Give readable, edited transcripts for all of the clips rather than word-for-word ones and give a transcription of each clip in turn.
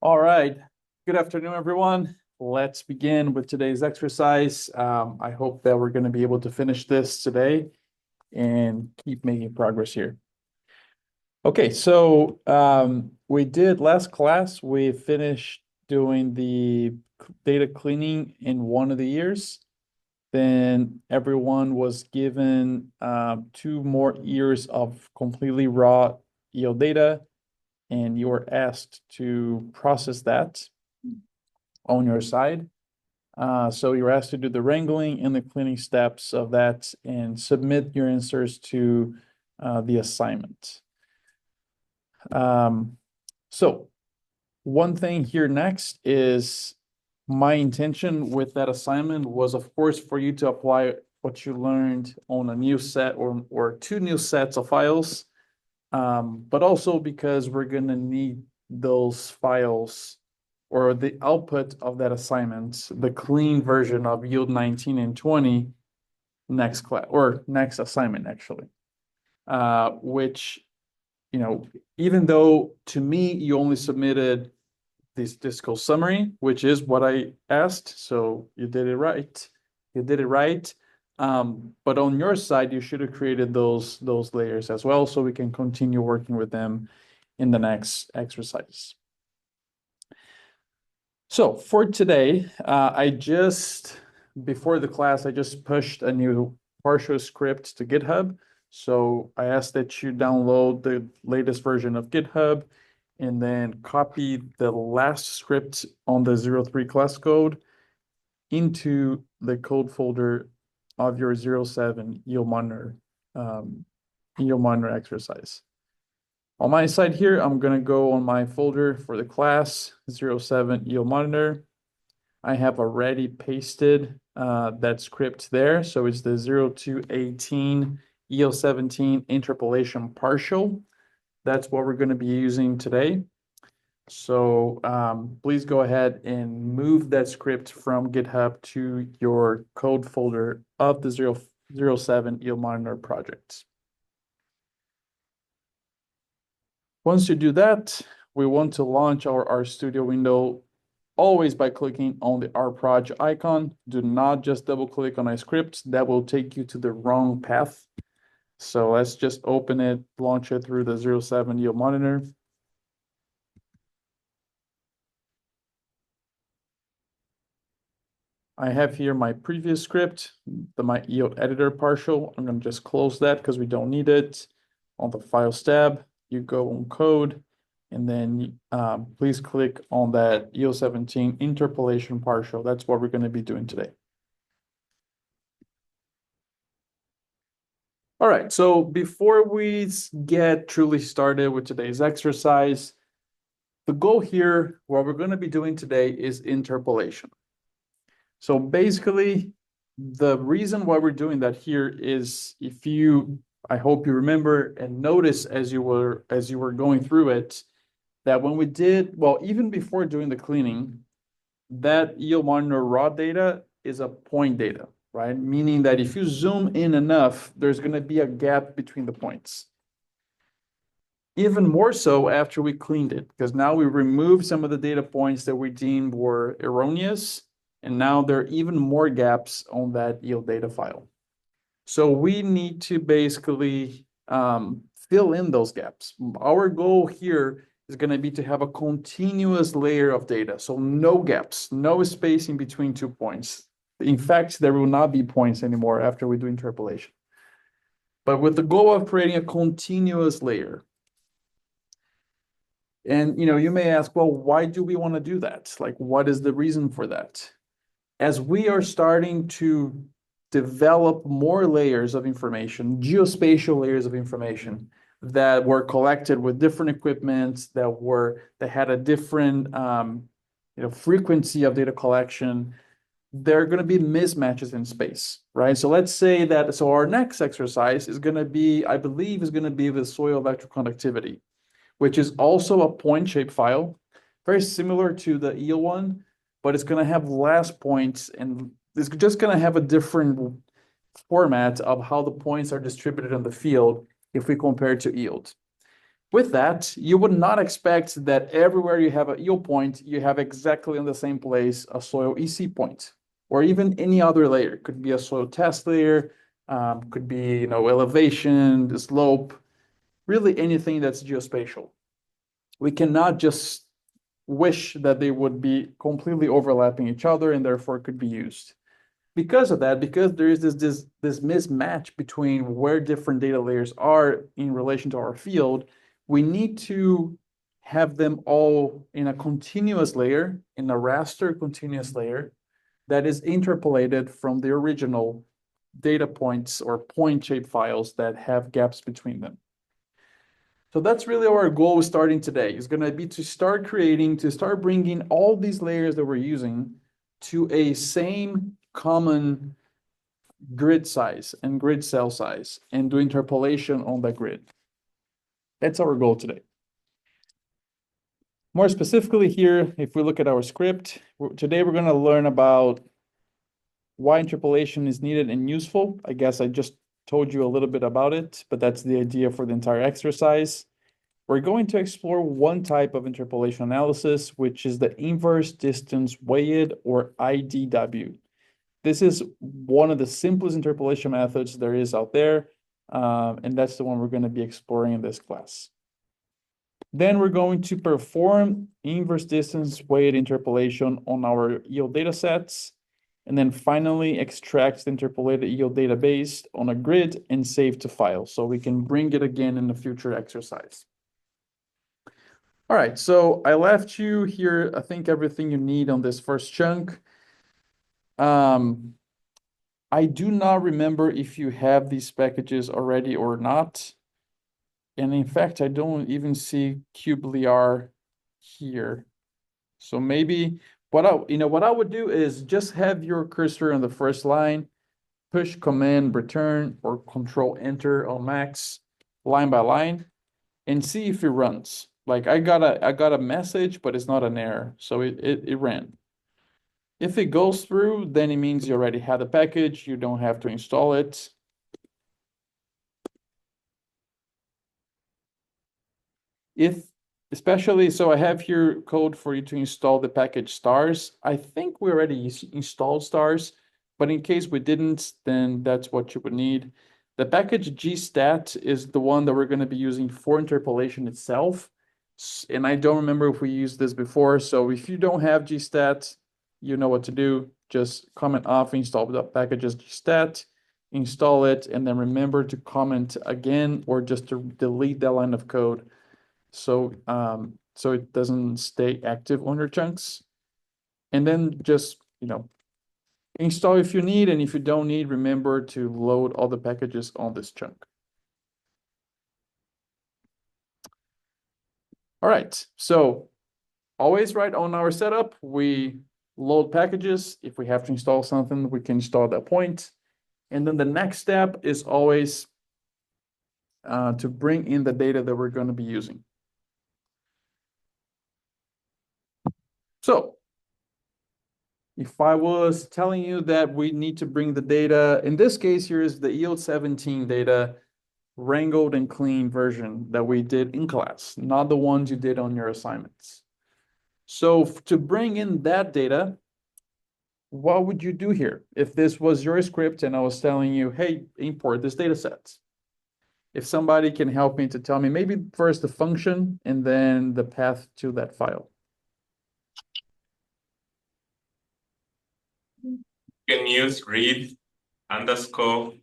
All right. Good afternoon, everyone. Let's begin with today's exercise. I hope that we're going to be able to finish this today and keep making progress here. Okay, so we did last class, we finished doing the data cleaning in one of the years. Then everyone was given 2 more years of completely raw EO data, and you were asked to process that on your side. So you're asked to do the wrangling and the cleaning steps of that and submit your answers to the assignment. So one thing here next is my intention with that assignment was, of course, for you to apply what you learned on a new set or 2 new sets of files, but also because we're going to need those files or the output of that assignment, the clean version of yield 19 and 20 next class or next assignment actually, which, even though to me you only submitted this statistical summary, which is what I asked, so you did it right. You did it right. But on your side, you should have created those layers as well, so we can continue working with them in the next exercise. So for today, before the class, I just pushed a new partial script to GitHub. So I asked that you download the latest version of GitHub and then copy the last script on the 03 class code into the code folder of your 07 yield monitor exercise. On my side here, I'm going to go on my folder for the class 07 yield monitor. I have already pasted that script there. So it's the 0218 EL17 interpolation partial. That's what we're going to be using today. So please go ahead and move that script from GitHub to your code folder of the 007 yield monitor project. Once you do that, we want to launch our RStudio window always by clicking on the RProj icon. Do not just double click on a script. That will take you to the wrong path. So let's just open it, launch it through the 07 yield monitor. I have here my previous script, my yield editor partial. I'm going to just close that because we don't need it. On the Files tab, you go on Code, and then please click on that EL17 interpolation partial. That's what we're going to be doing today. All right, so before we get truly started with today's exercise, the goal here, what we're going to be doing today is interpolation. So basically, the reason why we're doing that here is I hope you remember and notice as you were going through it, that when we did, well, even before doing the cleaning, that yield monitor raw data is a point data, right? Meaning that if you zoom in enough, there's going to be a gap between the points. Even more so after we cleaned it, because now we removed some of the data points that we deemed were erroneous, and now there are even more gaps on that yield data file. So we need to basically fill in those gaps. Our goal here is going to be to have a continuous layer of data. So no gaps, no spacing between 2 points. In fact, there will not be points anymore after we do interpolation. But with the goal of creating a continuous layer. And you may ask, well, why do we want to do that? Like, what is the reason for that? As we are starting to develop more layers of information, geospatial layers of information that were collected with different equipment that had a different frequency of data collection, there are going to be mismatches in space, right? So let's say that our next exercise is going to be, I believe, is going to be the soil electroconductivity, which is also a point shape file, very similar to the EEL one, but it's going to have less points and it's just going to have a different format of how the points are distributed in the field if we compare to yield. With that, you would not expect that everywhere you have a yield point, you have exactly in the same place a soil EC point, or even any other layer. Could be a soil test layer, could be elevation, the slope, really anything that's geospatial. We cannot just wish that they would be completely overlapping each other and therefore could be used. Because of that, because there is this mismatch between where different data layers are in relation to our field, we need to have them all in a continuous layer, in a raster continuous layer that is interpolated from the original data points or point shape files that have gaps between them. So that's really our goal starting today, is going to be to start bringing all these layers that we're using to a same common grid size and grid cell size and do interpolation on that grid. That's our goal today. More specifically here, if we look at our script, today we're going to learn about why interpolation is needed and useful. I guess I just told you a little bit about it, but that's the idea for the entire exercise. We're going to explore one type of interpolation analysis, which is the inverse distance weighted, or IDW. This is one of the simplest interpolation methods there is out there, and that's the one we're going to be exploring in this class. Then we're going to perform inverse distance weighted interpolation on our yield data sets, and then finally extract the interpolated yield database on a grid and save to file, so we can bring it again in a future exercise. All right, so I left you here, I think, everything you need on this first chunk. I do not remember if you have these packages already or not. And in fact, I don't even see kubeliar here. So maybe what I would do is just have your cursor on the first line, push Command Return or Control Enter on Max, line by line, and see if it runs. Like I got a message, but it's not an error, so it ran. If it goes through, then it means you already had the package, you don't have to install it. Especially, so I have here code for you to install the package stars. I think we already installed stars, but in case we didn't, then that's what you would need. The package gstat is the one that we're going to be using for interpolation itself. And I don't remember if we used this before. So if you don't have gstat, you know what to do. Just comment off, install the packages gstat, install it, and then remember to comment again or just to delete that line of code. So it doesn't stay active on your chunks. And then just, install if you need, and if you don't need, remember to load all the packages on this chunk. All right, so always right on our setup, we load packages. If we have to install something, we can install at that point. And then the next step is always to bring in the data that we're going to be using. So if I was telling you that we need to bring the data, in this case, here is the yield 17 data, wrangled and clean version that we did in class, not the ones you did on your assignments. So to bring in that data, what would you do here? If this was your script and I was telling you, hey, import this data set. If somebody can help me to tell me maybe first the function and then the path to that file. You can use read underscore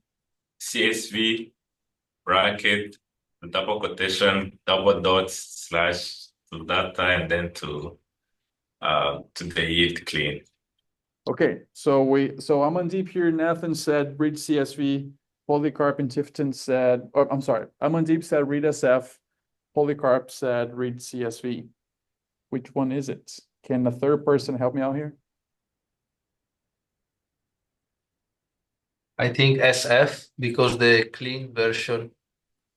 CSV bracket, double quotation, double dots, slash to data, and then to the yield clean. Okay, so Amandeep here, Nathan said read CSV, Polycarp and Tifton said, oh, I'm sorry, Amandeep said read SF, Polycarp said read CSV. Which one is it? Can the third person help me out here? I think SF, because the clean version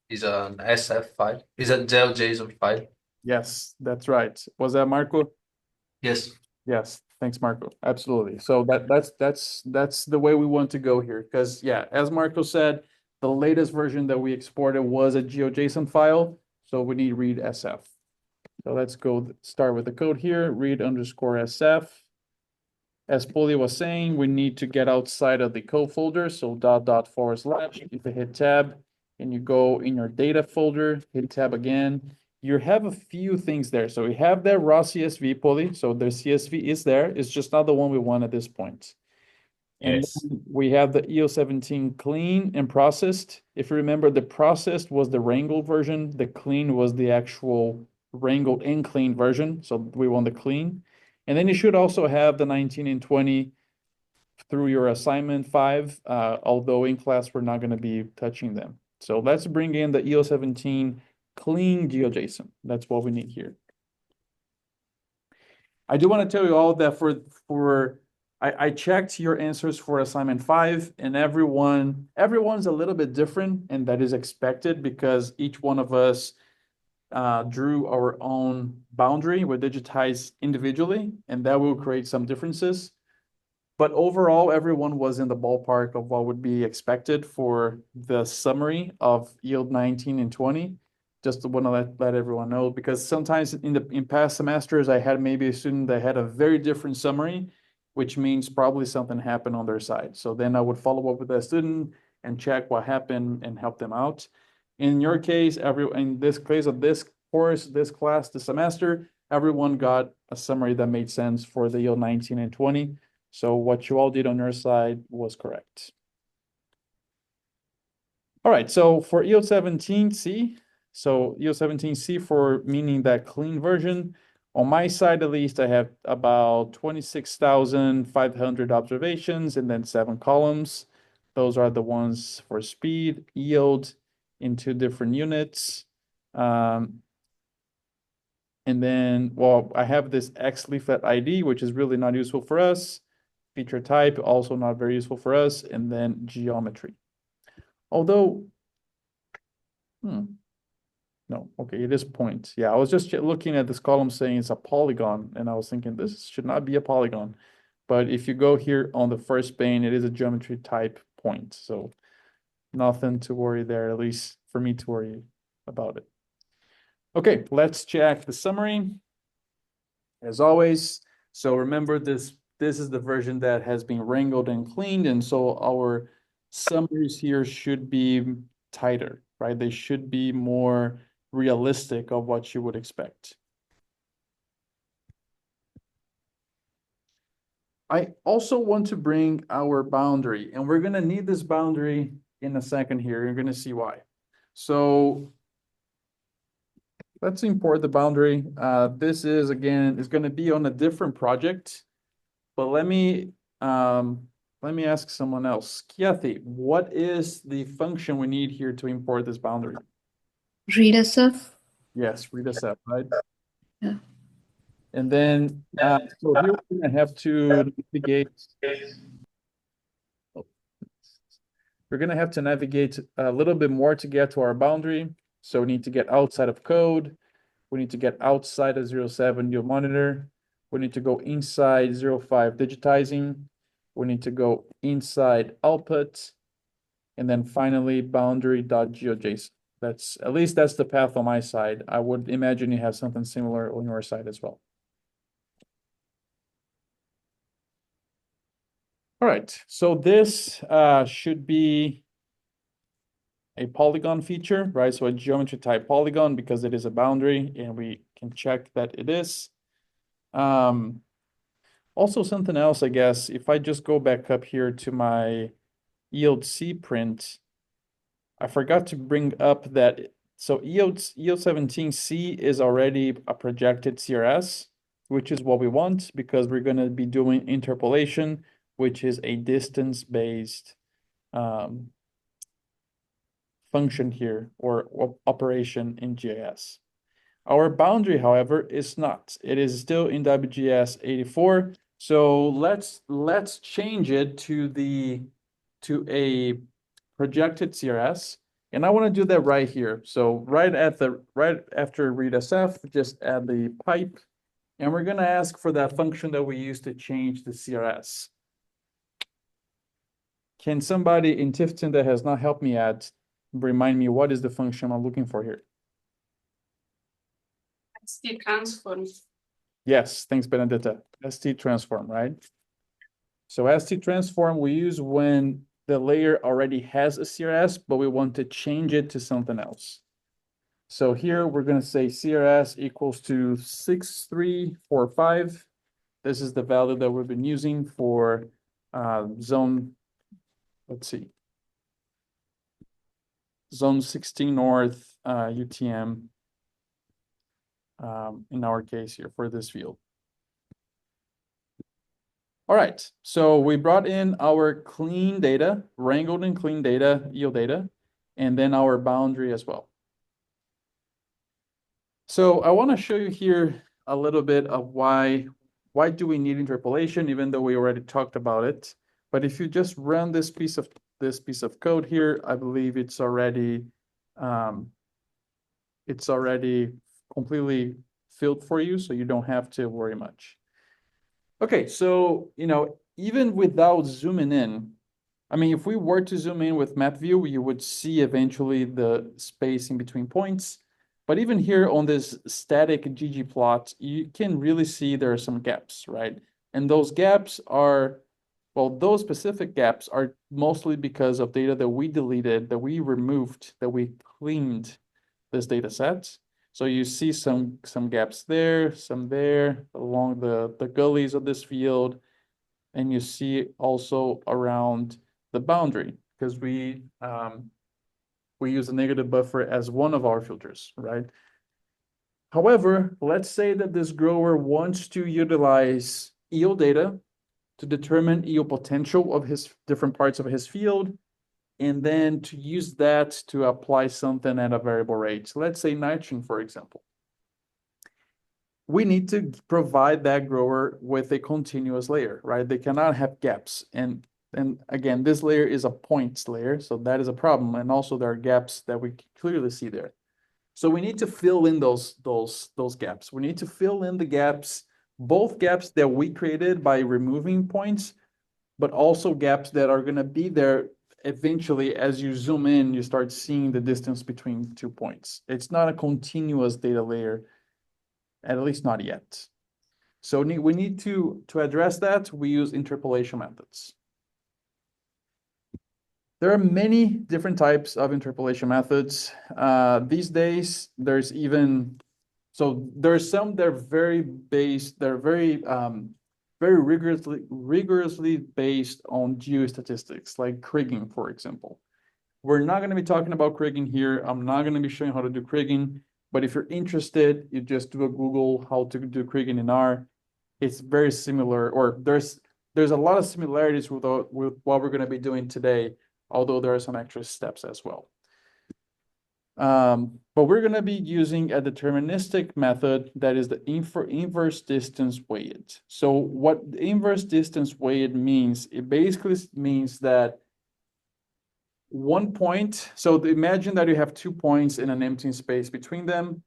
is an SF file, is a JSON file. Yes, that's right. Was that Marco? Yes. Yes, thanks, Marco. Absolutely. So that's the way we want to go here. Because yeah, as Marco said, the latest version that we exported was a GeoJSON file. So we need read SF. So let's go start with the code here, read underscore SF. As Polly was saying, we need to get outside of the code folder. So // if you hit tab and you go in your data folder, hit tab again, you have a few things there. So we have that raw CSV, Polly. So the CSV is there. It's just not the one we want at this point. And Yes. then we have the EO17 clean and processed. If you remember, the processed was the wrangled version. The clean was the actual wrangled and clean version. So we want the clean. And then you should also have the 19 and 20 through your assignment 5, although in class we're not going to be touching them. So let's bring in the EO17 clean GeoJSON. That's what we need here. I do want to tell you all that I checked your answers for assignment 5, and everyone's a little bit different, and that is expected because each one of us drew our own boundary. We digitized individually, and that will create some differences. But overall, everyone was in the ballpark of what would be expected for the summary of yield 19 and 20. Just want to let everyone know, because sometimes in past semesters, I had maybe a student that had a very different summary, which means probably something happened on their side. So then I would follow up with that student and check what happened and help them out. In your case, in this case of this course, this class, this semester, everyone got a summary that made sense for the yield 19 and 20. So what you all did on your side was correct. All right, so for EO17C, so EO17C for meaning that clean version, on my side at least, I have about 26,500 observations and then 7 columns. Those are the ones for speed, yield in 2 different units. And then, well, I have this X leaflet ID, which is really not useful for us. Feature type, also not very useful for us, and then geometry. Although, no, okay, it is point. Yeah, I was just looking at this column saying it's a polygon, and I was thinking this should not be a polygon. But if you go here on the first pane, it is a geometry type point. So nothing to worry there, at least for me to worry about it. Okay, let's check the summary. As always, so remember this is the version that has been wrangled and cleaned, and so our summaries here should be tighter, right? They should be more realistic of what you would expect. I also want to bring our boundary, and we're gonna need this boundary in a second here. You're gonna see why. So let's import the boundary. This is, again, is gonna be on a different project. But let me ask someone else. Kiathi, what is the function we need here to import this boundary? Read SF. Yes, read us up, right? Yeah. And then, so here we're gonna have to navigate. We're gonna have to navigate a little bit more to get to our boundary. So we need to get outside of code. We need to get outside of 07 new monitor. We need to go inside 05 digitizing. We need to go inside output. And then finally boundary.geojson. That's, at least that's the path on my side. I would imagine you have something similar on your side as well. All right, so this should be a polygon feature, right? So a geometry type polygon, because it is a boundary and we can check that it is. Also something else, I guess, if I just go back up here to my yield C print, I forgot to bring up that, so EO17C is already a projected CRS, which is what we want because we're going to be doing interpolation, which is a distance-based function here, or operation in GIS. Our boundary, however, is not. It is still in WGS 84. So let's change it to a projected CRS. And I want to do that right here. So right after read SF, just add the pipe. And we're going to ask for that function that we used to change the CRS. Can somebody in Tifton that has not helped me remind me what is the function I'm looking for here? ST transform. Yes, thanks, Benedetta. ST transform, right? So ST transform we use when the layer already has a CRS, but we want to change it to something else. So here we're going to say CRS equals to 6345. This is the value that we've been using for zone, let's see, zone 16 north UTM in our case here for this field. All right, so we brought in our clean data, wrangled and clean data, yield data, and then our boundary as well. So I want to show you here a little bit of why do we need interpolation, even though we already talked about it. But if you just run this piece of code here, I believe it's already completely filled for you, so you don't have to worry much. Okay, so even without zooming in, I mean, if we were to zoom in with map view, you would see eventually the spacing between points. But even here on this static ggplot, you can really see there are some gaps, right? And those gaps are, well, those specific gaps are mostly because of data that we deleted, that we removed, that we cleaned this data set. So you see some gaps there, some there along the gullies of this field. And you see also around the boundary, because we use a negative buffer as one of our filters, right? However, let's say that this grower wants to utilize yield data to determine yield potential of his different parts of his field, and then to use that to apply something at a variable rate. So let's say nitrogen, for example. We need to provide that grower with a continuous layer, right? They cannot have gaps. And again, this layer is a points layer, so that is a problem. And also there are gaps that we clearly see there. So we need to fill in those gaps. We need to fill in the gaps, both gaps that we created by removing points, but also gaps that are going to be there eventually. As you zoom in, you start seeing the distance between 2 points. It's not a continuous data layer, at least not yet. So we need to address that. We use interpolation methods. There are many different types of interpolation methods. These days, there's some that are very rigorously based on geostatistics, like kriging, for example. We're not going to be talking about kriging here. I'm not going to be showing how to do kriging, but if you're interested, you just do a Google how to do kriging in R. It's very similar, or there's a lot of similarities with what we're going to be doing today, although there are some extra steps as well. But we're going to be using a deterministic method that is the inverse distance weighted. So what the inverse distance weighted means, it basically means that 1 point, so imagine that you have 2 points in an empty space between them.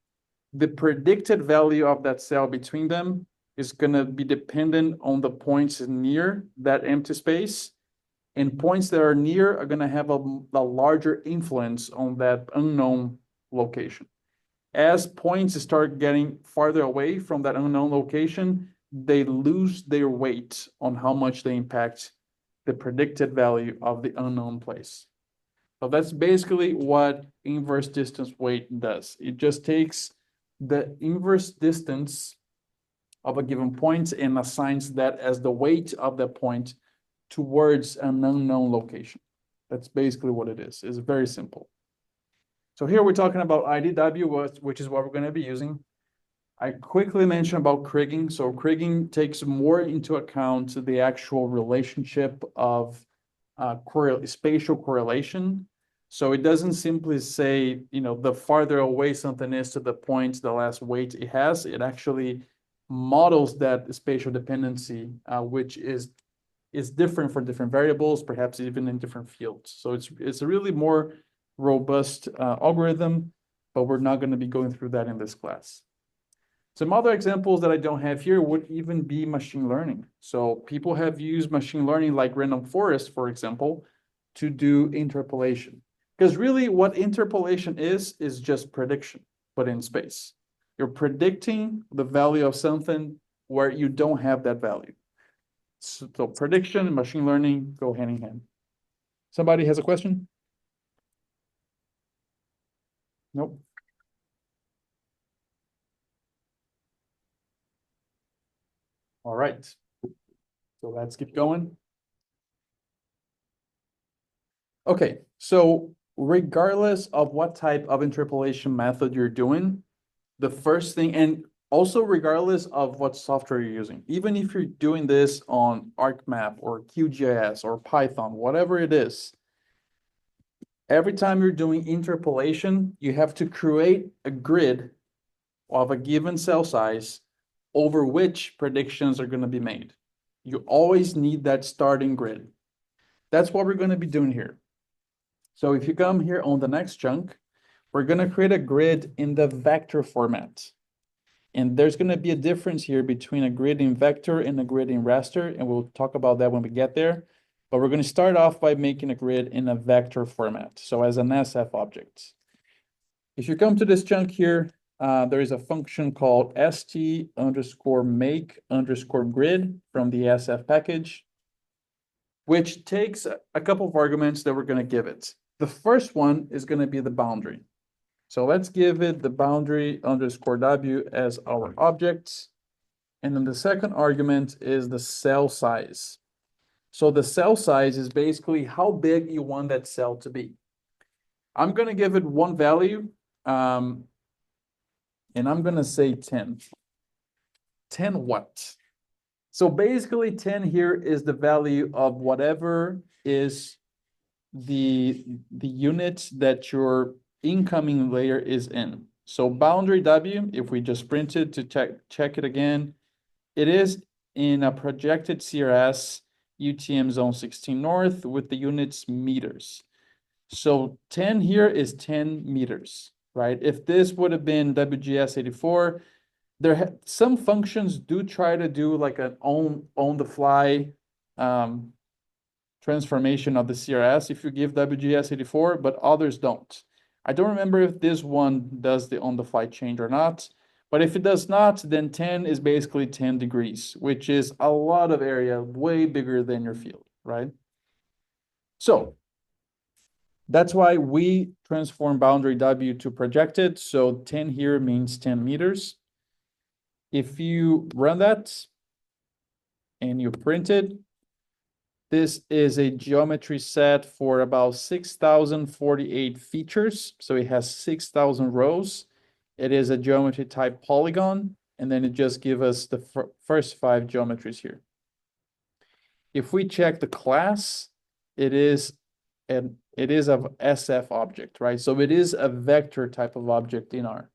The predicted value of that cell between them is going to be dependent on the points near that empty space. And points that are near are going to have a larger influence on that unknown location. As points start getting farther away from that unknown location, they lose their weight on how much they impact the predicted value of the unknown place. So that's basically what inverse distance weight does. It just takes the inverse distance of a given point and assigns that as the weight of that point towards an unknown location. That's basically what it is. It's very simple. So here we're talking about IDW, which is what we're going to be using. I quickly mentioned about kriging. So kriging takes more into account the actual relationship of spatial correlation. So it doesn't simply say, the farther away something is to the point, the less weight it has. It actually models that spatial dependency, which is different for different variables, perhaps even in different fields. So it's a really more robust algorithm, but we're not going to be going through that in this class. Some other examples that I don't have here would even be machine learning. So people have used machine learning like random forest, for example, to do interpolation. Because really what interpolation is just prediction, but in space. You're predicting the value of something where you don't have that value. So prediction and machine learning go hand in hand. Somebody has a question? Nope. All right. So let's keep going. Okay, so regardless of what type of interpolation method you're doing, the first thing, and also regardless of what software you're using, even if you're doing this on ArcMap or QGIS or Python, whatever it is, every time you're doing interpolation, you have to create a grid of a given cell size over which predictions are going to be made. You always need that starting grid. That's what we're going to be doing here. So if you come here on the next chunk, we're going to create a grid in the vector format. And there's going to be a difference here between a grid in vector and a grid in raster, and we'll talk about that when we get there. But we're going to start off by making a grid in a vector format, so as an SF object. If you come to this chunk here, there is a function called st_make_grid from the SF package, which takes a couple of arguments that we're going to give it. The first one is going to be the boundary. So let's give it the boundary_w as our object. And then the second argument is the cell size. So the cell size is basically how big you want that cell to be. I'm going to give it one value, and I'm going to say 10. 10 what? So basically 10 here is the value of whatever is the unit that your incoming layer is in. So boundary W, if we just print it to check it again, it is in a projected CRS UTM zone 16 north with the units meters. So 10 here is 10 meters, right? If this would have been WGS 84, some functions do try to do like an on the fly transformation of the CRS if you give WGS 84, but others don't. I don't remember if this one does the on the fly change or not, but if it does not, then 10 is basically 10 degrees, which is a lot of area, way bigger than your field, right? So that's why we transform boundary W to projected. So 10 here means 10 meters. If you run that and you print it, this is a geometry set for about 6,048 features. So it has 6,000 rows. It is a geometry type polygon, and then it just gives us the first 5 geometries here. If we check the class, it is an SF object, right? So it is a vector type of object in R.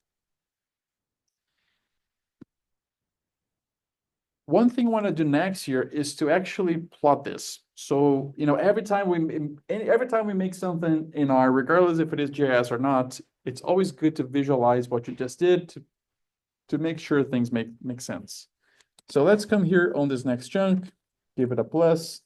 One thing I want to do next here is to actually plot this. So, every time we make something in R, regardless if it is GIS or not, it's always good to visualize what you just did to make sure things make sense. So let's come here on this next chunk, give it a plus.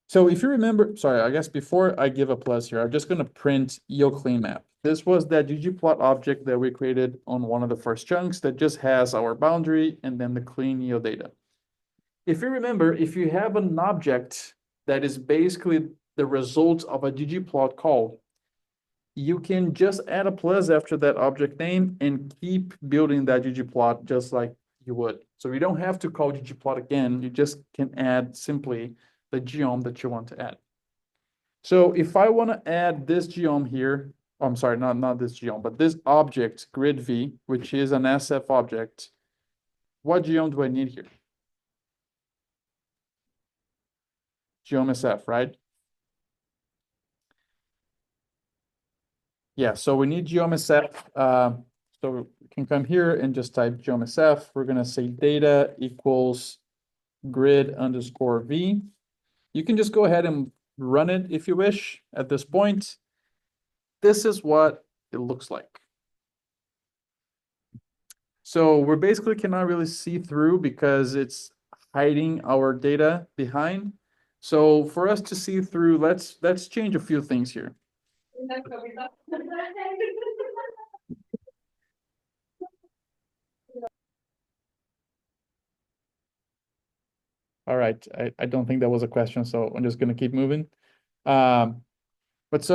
So if you remember, sorry, I guess before I give a plus here, I'm just going to print EOClean map. This was that ggplot object that we created on one of the first chunks that just has our boundary and then the clean EO data. If you remember, if you have an object that is basically the result of a ggplot call, you can just add a plus after that object name and keep building that ggplot just like you would. So you don't have to call ggplot again. You just can add simply the geom that you want to add. So if I want to add this geom here, oh, I'm sorry, not this geom, but this object, grid V, which is an SF object, what geom do I need here? Geom SF, right? Yeah, so we need geom SF. So we can come here and just type geom SF. We're going to say data equals grid_V. You can just go ahead and run it if you wish at this point. This is what it looks like. So we basically cannot really see through because it's hiding our data behind. So for us to see through, let's change a few things here. All right, I don't think that was a question, so I'm just gonna keep moving. But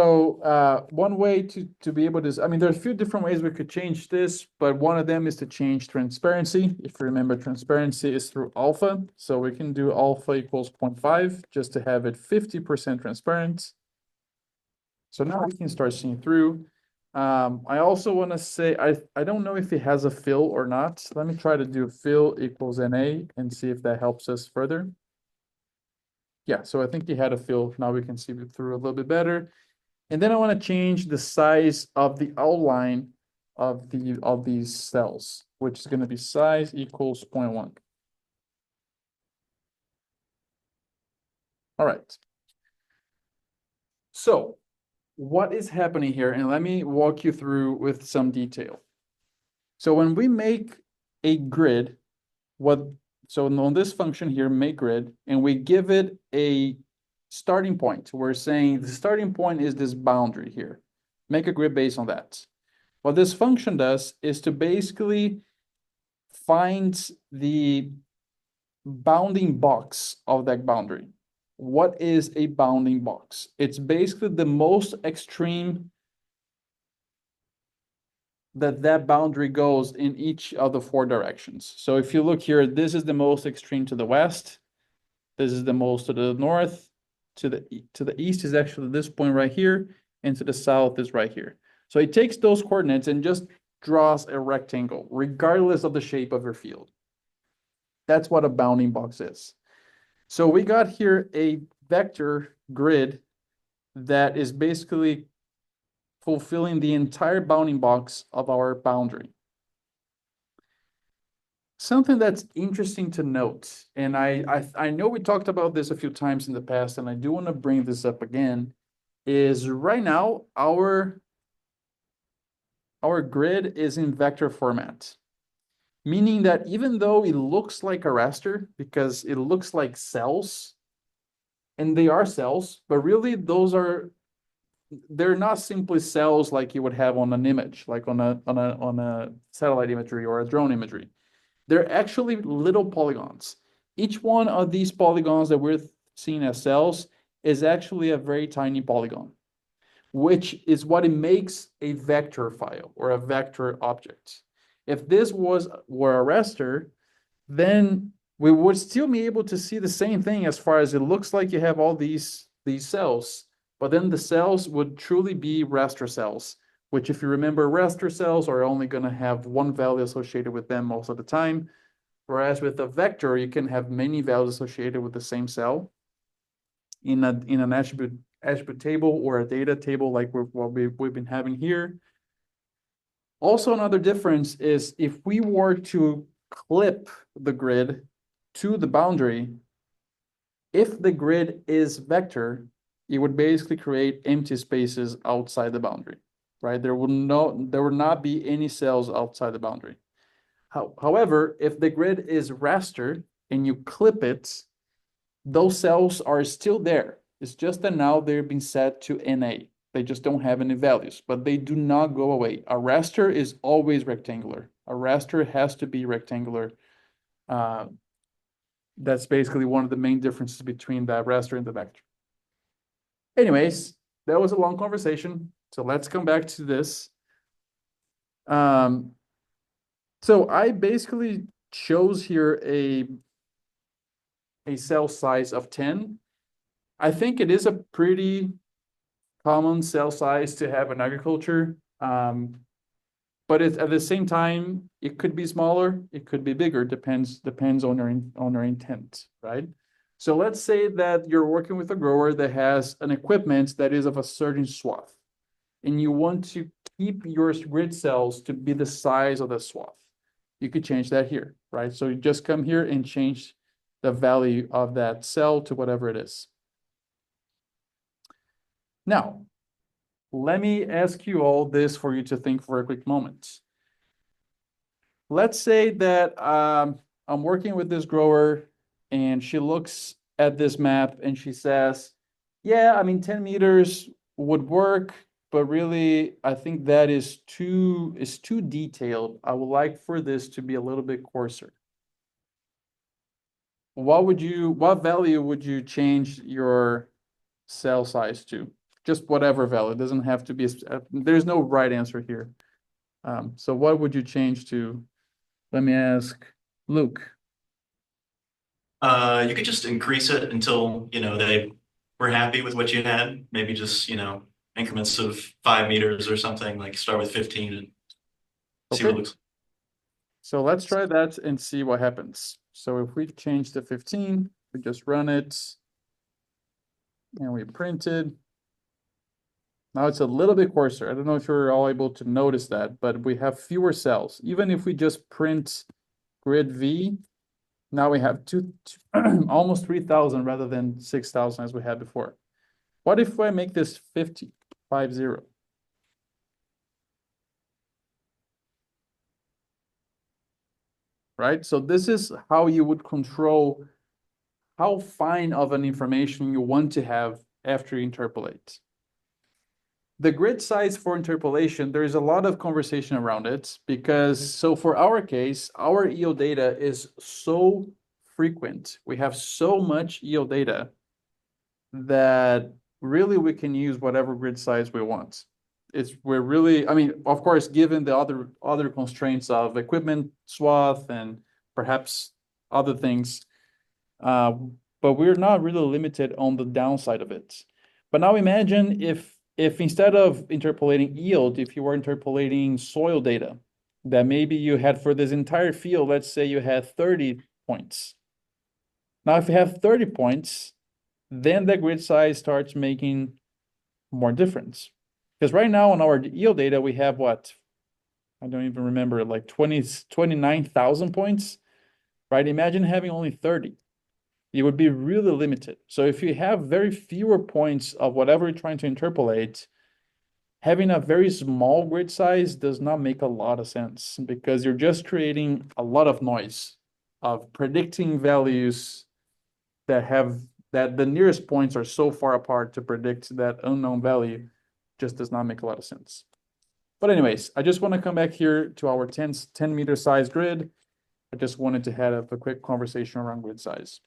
one way to be able to, I mean, there's a few different ways we could change this, but one of them is to change transparency. If you remember, transparency is through alpha, so we can do alpha equals 0.5 just to have it 50% transparent. So now we can start seeing through. I also want to say, I don't know if it has a fill or not. Let me try to do fill equals NA and see if that helps us further. Yeah, so I think he had a fill. Now we can see it through a little bit better. And then I want to change the size of the outline of these cells, which is going to be size equals 0.1. All right. So what is happening here? And let me walk you through with some detail. So when we make a grid, so on this function here, make grid, and we give it a starting point. We're saying the starting point is this boundary here. Make a grid based on that. What this function does is to basically find the bounding box of that boundary. What is a bounding box? It's basically the most extreme that boundary goes in each of the four directions. So if you look here, this is the most extreme to the west. This is the most to the north. To the east is actually this point right here, and to the south is right here. So it takes those coordinates and just draws a rectangle, regardless of the shape of your field. That's what a bounding box is. So we got here a vector grid that is basically fulfilling the entire bounding box of our boundary. Something that's interesting to note, and I know we talked about this a few times in the past, and I do want to bring this up again, is right now our grid is in vector format, meaning that even though it looks like a raster because it looks like cells, and they are cells, but really they're not simply cells like you would have on an image, like on a satellite imagery or a drone imagery. They're actually little polygons. Each one of these polygons that we're seeing as cells is actually a very tiny polygon, which is what it makes a vector file or a vector object. If this were a raster, then we would still be able to see the same thing as far as it looks like you have all these cells, but then the cells would truly be raster cells, which if you remember, raster cells are only going to have one value associated with them most of the time. Whereas with a vector, you can have many values associated with the same cell in an attribute table or a data table like we've been having here. Also, another difference is if we were to clip the grid to the boundary, if the grid is vector, it would basically create empty spaces outside the boundary, right? There would not be any cells outside the boundary. However, if the grid is raster and you clip it, those cells are still there. It's just that now they're being set to NA. They just don't have any values, but they do not go away. A raster is always rectangular. A raster has to be rectangular. That's basically one of the main differences between the raster and the vector. Anyways, that was a long conversation. So let's come back to this. So I basically chose here a cell size of 10. I think it is a pretty common cell size to have in agriculture. But at the same time, it could be smaller, it could be bigger, depends on your intent, right? So let's say that you're working with a grower that has an equipment that is of a certain swath, and you want to keep your grid cells to be the size of the swath. You could change that here, right? So you just come here and change the value of that cell to whatever it is. Now, let me ask you all this for you to think for a quick moment. Let's say that I'm working with this grower and she looks at this map and she says, yeah, I mean, 10 meters would work, but really, I think that is too detailed. I would like for this to be a little bit coarser. what value would you change your cell size to? Just whatever value, it doesn't have to be, there's no right answer here. So what would you change to? Let me ask Luke. You could just increase it until, they were happy with what you had. Maybe just, increments of 5 meters or something, like start with 15 and see what Okay. it looks. So let's try that and see what happens. So if we change to 15, we just run it and we print it. Now it's a little bit coarser. I don't know if you're all able to notice that, but we have fewer cells. Even if we just print grid V, now we have almost 3,000 rather than 6,000 as we had before. What if I make this 50? Right? So this is how you would control how fine of an information you want to have after you interpolate. The grid size for interpolation, there is a lot of conversation around it because, so for our case, our EO data is so frequent. We have so much EO data that really we can use whatever grid size we want. We're really, I mean, of course, given the other constraints of equipment swath and perhaps other things, but we're not really limited on the downside of it. But now imagine if instead of interpolating yield, if you were interpolating soil data, that maybe you had for this entire field, let's say you had 30 points. Now, if you have 30 points, then the grid size starts making more difference. Because right now on our yield data, we have what? I don't even remember, like 29,000 points, right? Imagine having only 30. You would be really limited. So if you have very fewer points of whatever you're trying to interpolate, having a very small grid size does not make a lot of sense because you're just creating a lot of noise of predicting values that the nearest points are so far apart to predict that unknown value just does not make a lot of sense. But anyways, I just want to come back here to our 10 meter size grid. I just wanted to have a quick conversation around grid size.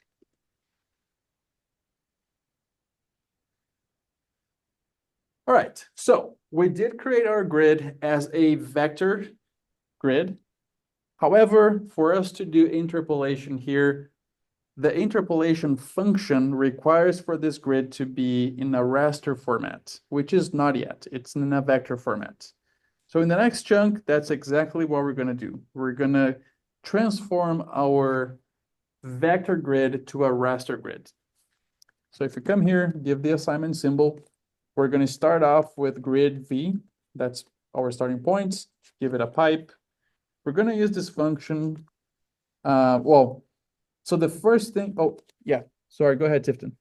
All right, so we did create our grid as a vector grid. However, for us to do interpolation here, the interpolation function requires for this grid to be in a raster format, which is not yet. It's in a vector format. So in the next chunk, that's exactly what we're going to do. We're going to transform our vector grid to a raster grid. So if you come here, give the assignment symbol, we're going to start off with grid V. That's our starting point. Give it a pipe. We're going to use this function. So the first thing, oh, yeah, sorry, go ahead, Tifton.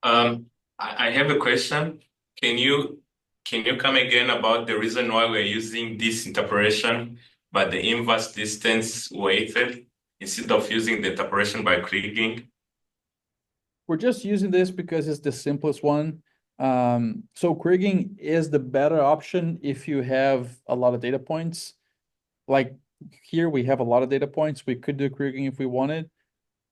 I have a question. Can you come again about the reason why we're using this interpolation, but the inverse distance weighted instead of using the interpolation by Kriging? We're just using this because it's the simplest one. So Kriging is the better option if you have a lot of data points. Like here, we have a lot of data points. We could do Kriging if we wanted.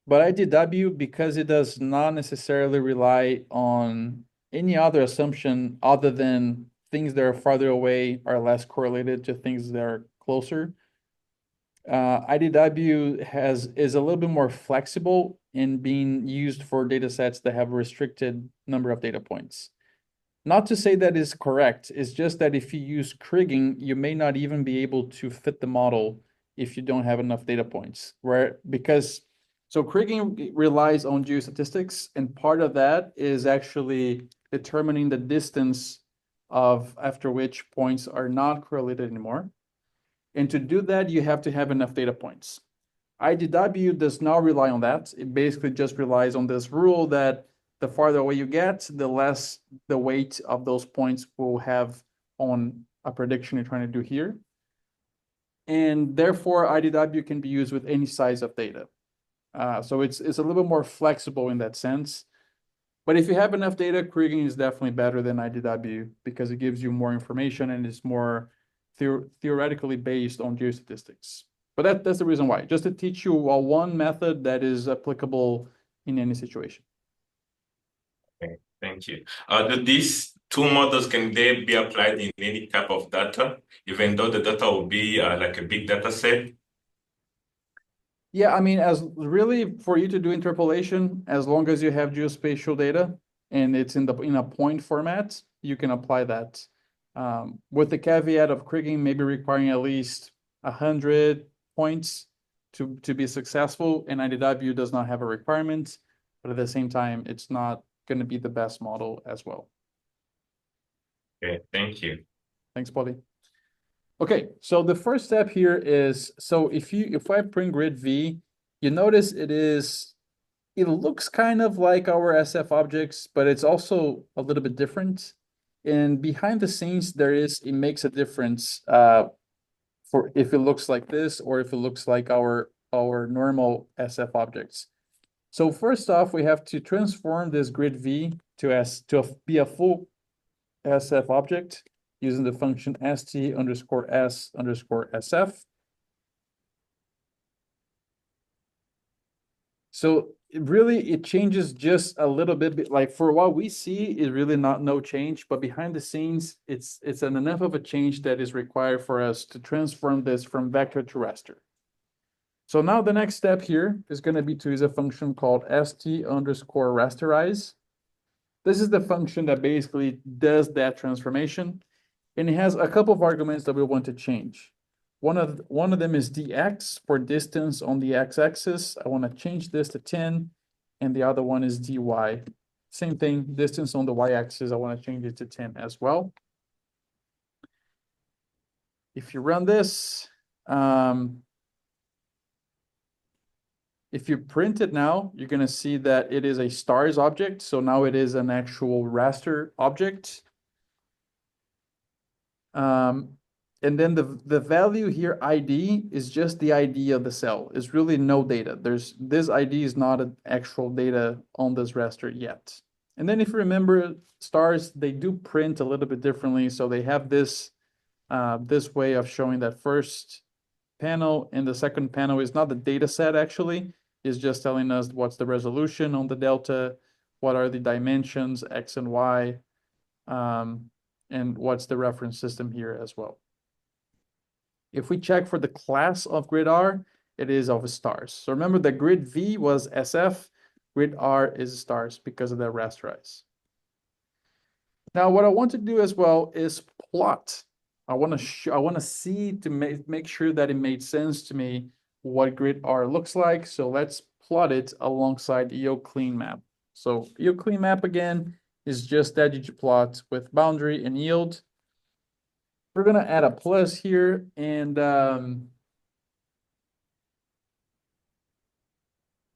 But IDW, because it does not necessarily rely on any other assumption other than things that are farther away are less correlated to things that are closer. IDW is a little bit more flexible in being used for data sets that have a restricted number of data points. Not to say that is correct, it's just that if you use Kriging, you may not even be able to fit the model if you don't have enough data points. So Kriging relies on geostatistics, and part of that is actually determining the distance of after which points are not correlated anymore. And to do that, you have to have enough data points. IDW does not rely on that. It basically just relies on this rule that the farther away you get, the less the weight of those points will have on a prediction you're trying to do here. And therefore, IDW can be used with any size of data. So it's a little bit more flexible in that sense. But if you have enough data, Kriging is definitely better than IDW because it gives you more information and it's more theoretically based on geostatistics. But that's the reason why, just to teach you one method that is applicable in any situation. Okay, thank you. These two models, can they be applied in any type of data, even though the data will be like a big data set? Yeah, I mean, as really for you to do interpolation, as long as you have geospatial data and it's in a point format, you can apply that. With the caveat of Kriging maybe requiring at least 100 points to be successful, and IDW does not have a requirement, but at the same time, it's not going to be the best model as well. Okay, thank you. Thanks, Polly. Okay, so the first step here is, so if I print grid V, you notice it looks kind of like our SF objects, but it's also a little bit different. And behind the scenes, it makes a difference for if it looks like this or if it looks like our normal SF objects. So first off, we have to transform this grid V to be a full SF object using the function st_s_sf. So it changes just a little bit. Like for what we see is really no change, but behind the scenes, it's enough of a change that is required for us to transform this from vector to raster. So now the next step here is going to be to use a function called st_rasterize. This is the function that basically does that transformation. And it has a couple of arguments that we want to change. One of them is dx for distance on the x-axis. I want to change this to 10. And the other one is dy. Same thing, distance on the y-axis, I want to change it to 10 as well. If you run this, if you print it now, you're going to see that it is a stars object. So now it is an actual raster object. And then the value here, ID, is just the ID of the cell. It's really no data. This ID is not an actual data on this raster yet. And then if you remember, stars, they do print a little bit differently. So they have this way of showing that first panel, and the second panel is not the data set actually, is just telling us what's the resolution on the delta, what are the dimensions, X and Y, and what's the reference system here as well. If we check for the class of grid R, it is of stars. So remember that grid V was SF, grid R is stars because of the rasterize. Now what I want to do as well is plot. I want to see to make sure that it made sense to me what grid R looks like. So let's plot it alongside EOClean map. So EOClean map again is just that ggplot with boundary and yield. We're going to add a plus here, and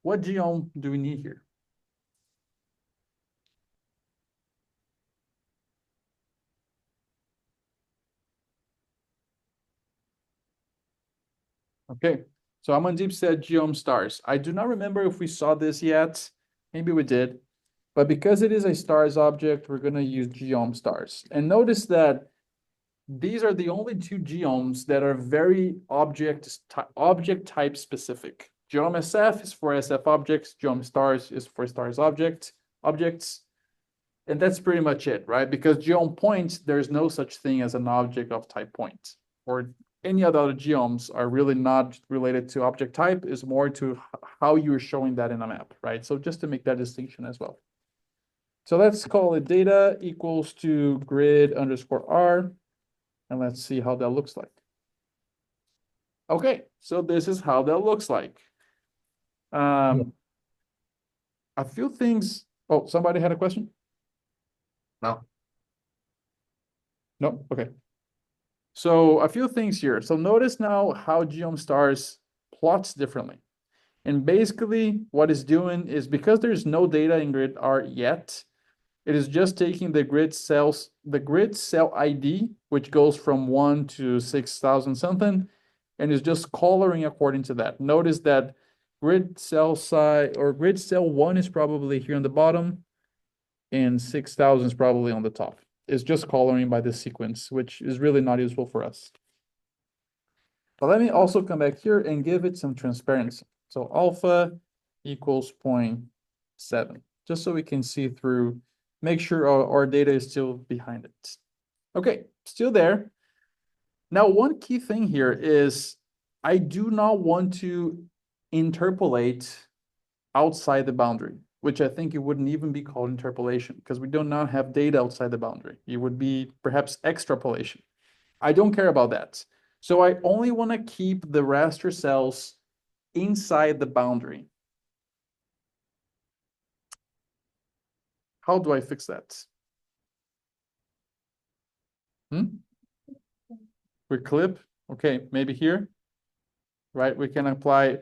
what geom do we need here? Okay, so Amandeep said geom stars. I do not remember if we saw this yet. Maybe we did. But because it is a stars object, we're going to use geom stars. And notice that these are the only two geoms that are very object type specific. Geom SF is for SF objects, geom stars is for stars objects. And that's pretty much it, right? Because geom points, there's no such thing as an object of type point. Or any other geoms are really not related to object type, is more to how you're showing that in a map, right? So just to make that distinction as well. So let's call it data equals to grid_R. And let's see how that looks like. Okay, so this is how that looks like. A few things. Oh, somebody had a question? No. No, okay. So a few things here. So notice now how geom stars plots differently. And basically what it's doing is, because there's no data in grid R yet, it is just taking the grid cell ID, which goes from 1 to 6,000 something, and is just coloring according to that. Notice that grid cell size, or grid cell 1 is probably here on the bottom, and 6,000 is probably on the top. It's just coloring by the sequence, which is really not useful for us. But let me also come back here and give it some transparency. So alpha equals 0.7, just so we can see through, make sure our data is still behind it. Okay, still there. Now, one key thing here is I do not want to interpolate outside the boundary, which I think it wouldn't even be called interpolation because we do not have data outside the boundary. It would be perhaps extrapolation. I don't care about that. So I only want to keep the raster cells inside the boundary. How do I fix that? We clip, okay, maybe here, right? We can apply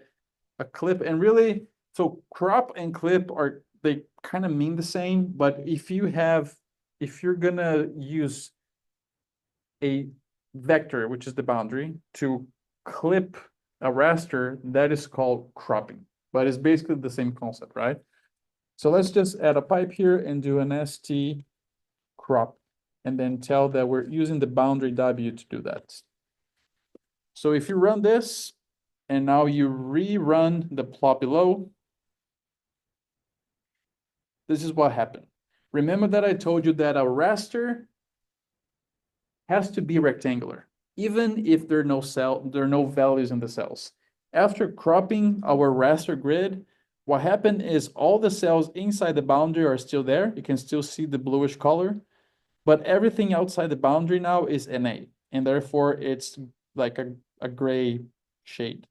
a clip and really, so crop and clip are, they kind of mean the same, but if you're gonna use a vector, which is the boundary, to clip a raster, that is called cropping, but it's basically the same concept, right? So let's just add a pipe here and do an st crop, and then tell that we're using the boundary W to do that. So if you run this, and now you rerun the plot below, this is what happened. Remember that I told you that a raster has to be rectangular, even if there are no values in the cells. After cropping our raster grid, what happened is all the cells inside the boundary are still there. You can still see the bluish color, but everything outside the boundary now is NA, and therefore it's like a gray shade.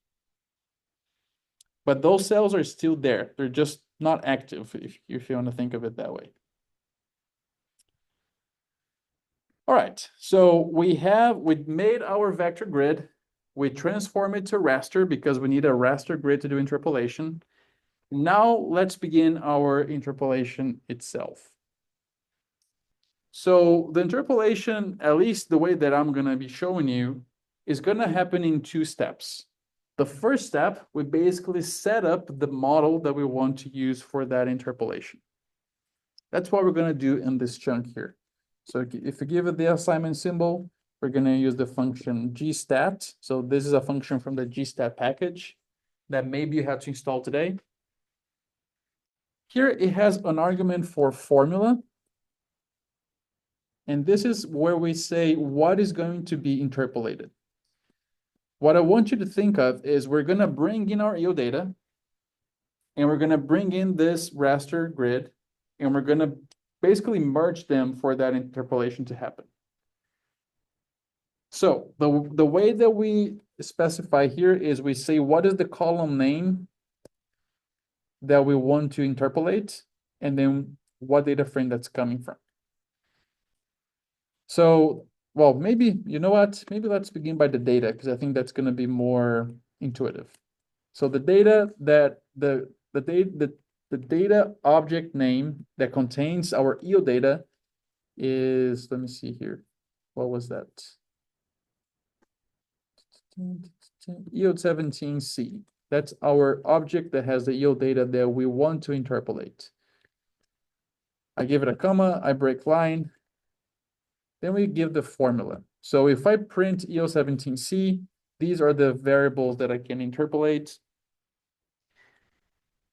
But those cells are still there. They're just not active, if you want to think of it that way. All right, so we made our vector grid. We transform it to raster because we need a raster grid to do interpolation. Now let's begin our interpolation itself. So the interpolation, at least the way that I'm going to be showing you, is going to happen in two steps. The first step, we basically set up the model that we want to use for that interpolation. That's what we're going to do in this chunk here. So if you give it the assignment symbol, we're going to use the function gstat. So this is a function from the gstat package that maybe you have to install today. Here it has an argument for formula. And this is where we say what is going to be interpolated. What I want you to think of is we're going to bring in our EO data, and we're going to bring in this raster grid, and we're going to basically merge them for that interpolation to happen. So the way that we specify here is we say what is the column name that we want to interpolate, and then what data frame that's coming from. So, well, maybe, you know what? Maybe let's begin by the data, because I think that's going to be more intuitive. So the data that the data object name that contains our EO data is, let me see here. What was that? EO17C. That's our object that has the EO data that we want to interpolate. I give it a comma, I break line. Then we give the formula. So if I print EO17C, these are the variables that I can interpolate.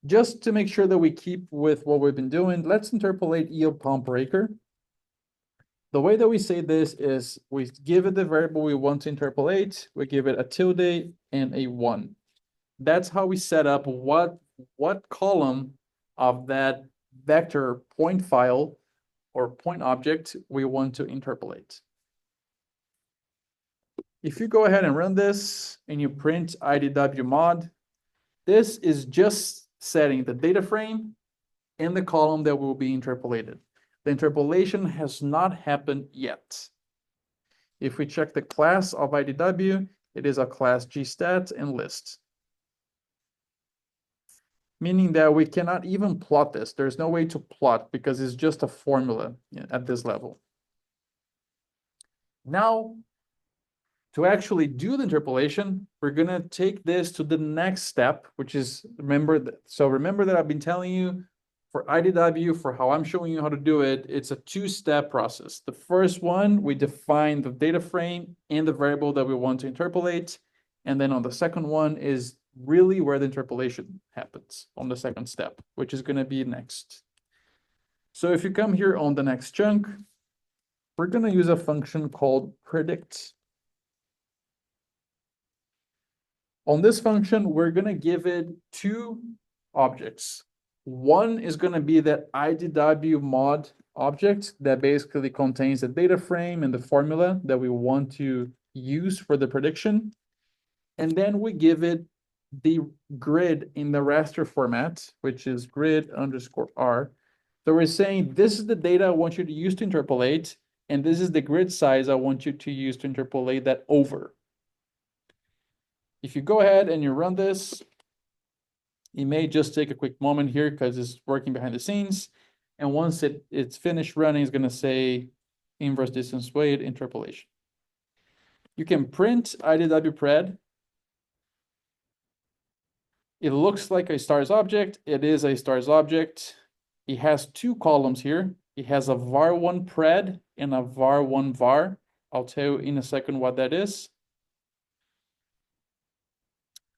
Just to make sure that we keep with what we've been doing, let's interpolate EO pump breaker. The way that we say this is we give it the variable we want to interpolate, we give it a tilde and a 1. That's how we set up what column of that vector point file or point object we want to interpolate. If you go ahead and run this and you print IDW mod, this is just setting the data frame and the column that will be interpolated. The interpolation has not happened yet. If we check the class of IDW, it is a class gstat and list. Meaning that we cannot even plot this. There's no way to plot because it's just a formula at this level. Now, to actually do the interpolation, we're going to take this to the next step, which is, remember that I've been telling you for IDW, for how I'm showing you how to do it, it's a two-step process. The first one, we define the data frame and the variable that we want to interpolate. And then on the second one is really where the interpolation happens on the second step, which is going to be next. So if you come here on the next chunk, we're going to use a function called predict. On this function, we're going to give it two objects. One is going to be that IDW mod object that basically contains the data frame and the formula that we want to use for the prediction. And then we give it the grid in the raster format, which is grid underscore R. So we're saying this is the data I want you to use to interpolate, and this is the grid size I want you to use to interpolate that over. If you go ahead and you run this, it may just take a quick moment here because it's working behind the scenes. And once it's finished running, it's going to say inverse distance weight interpolation. You can print IDW pred. It looks like a stars object. It is a stars object. It has two columns here. It has a var1 pred and a var1 var. I'll tell you in a second what that is.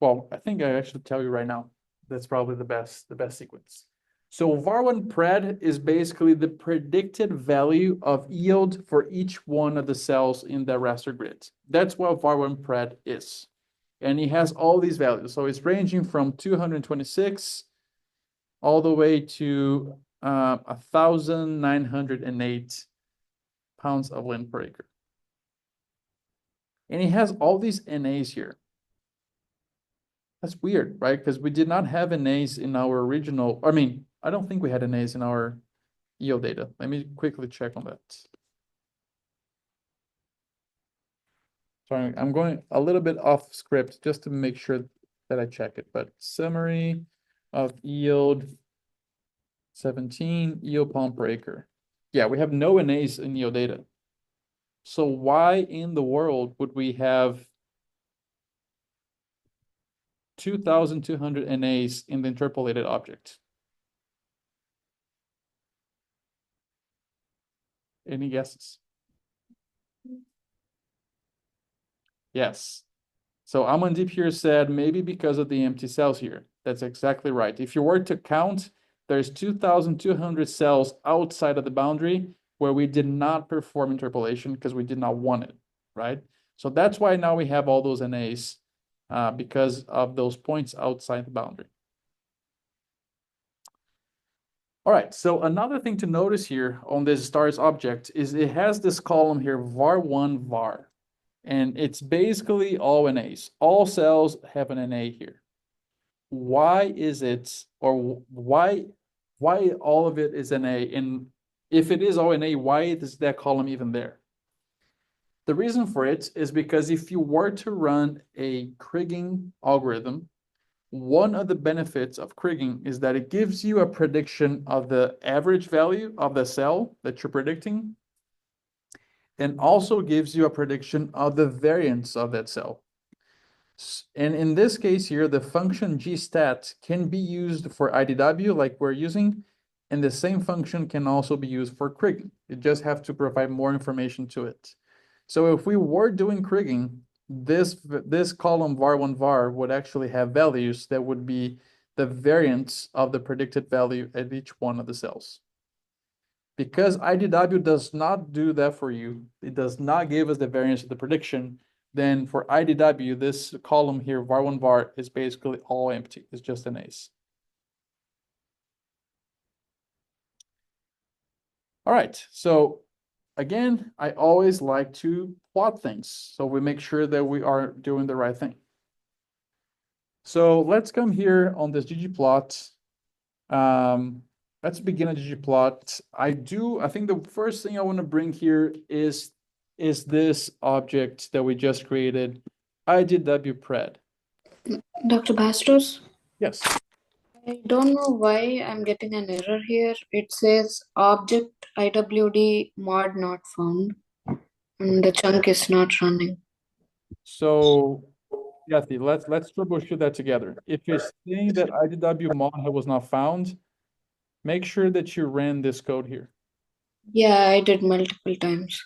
Well, I think I actually tell you right now. That's probably the best sequence. So var1 pred is basically the predicted value of yield for each one of the cells in the raster grid. That's what var1 pred is. And it has all these values. So it's ranging from 226 all the way to 1,908 pounds of lint per acre. And it has all these NAs here. That's weird, right? Because we did not have NAs in our original, I mean, I don't think we had NAs in our yield data. Let me quickly check on that. Sorry, I'm going a little bit off script just to make sure that I check it, but summary of yield 17, yield pound per acre. Yeah, we have no NAs in yield data. So why in the world would we have 2,200 NAs in the interpolated object? Any guesses? Yes. So Amandeep here said maybe because of the empty cells here. That's exactly right. If you were to count, there's 2,200 cells outside of the boundary where we did not perform interpolation because we did not want it, right? So that's why now we have all those NAs because of those points outside the boundary. All right, so another thing to notice here on this stars object is it has this column here, var1 var. And it's basically all NAs. All cells have an NA here. Why is it, or why all of it is NA? And if it is all NA, why is that column even there? The reason for it is because if you were to run a kriging algorithm, one of the benefits of kriging is that it gives you a prediction of the average value of the cell that you're predicting, and also gives you a prediction of the variance of that cell. And in this case here, the function gstat can be used for IDW like we're using, and the same function can also be used for kriging. You just have to provide more information to it. So if we were doing kriging, this column var1 var would actually have values that would be the variance of the predicted value at each one of the cells. Because IDW does not do that for you, it does not give us the variance of the prediction, then for IDW, this column here, var1 var, is basically all empty. It's just an ace. All right, so again, I always like to plot things, so we make sure that we are doing the right thing. So let's come here on this ggplot. Let's begin a ggplot. I think the first thing I want to bring here is this object that we just created, IDW pred. Dr. Bastos, Yes. I don't know why I'm getting an error here. It says object IWD mod not found, and the chunk is not running. So, Yati, let's troubleshoot that together. If you're saying that IDW mod was not found, make sure that you ran this code here. Yeah, I did multiple times.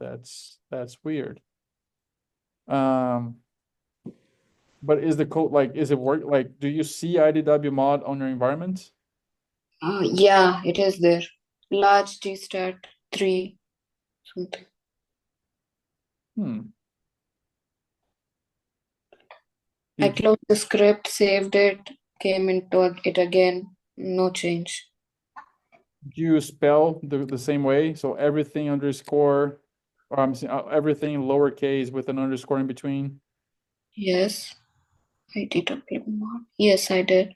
That's weird. But is the code like, is it work, like, do you see IDW mod on your environment? Yeah, it is there. Large gstat 3 something. Hmm. I Did closed the script, saved it, came into it again. No change. you spell the same way? So everything underscore, or I'm saying everything lowercase with an underscore in between? Yes, I did upload mod. Yes, I did.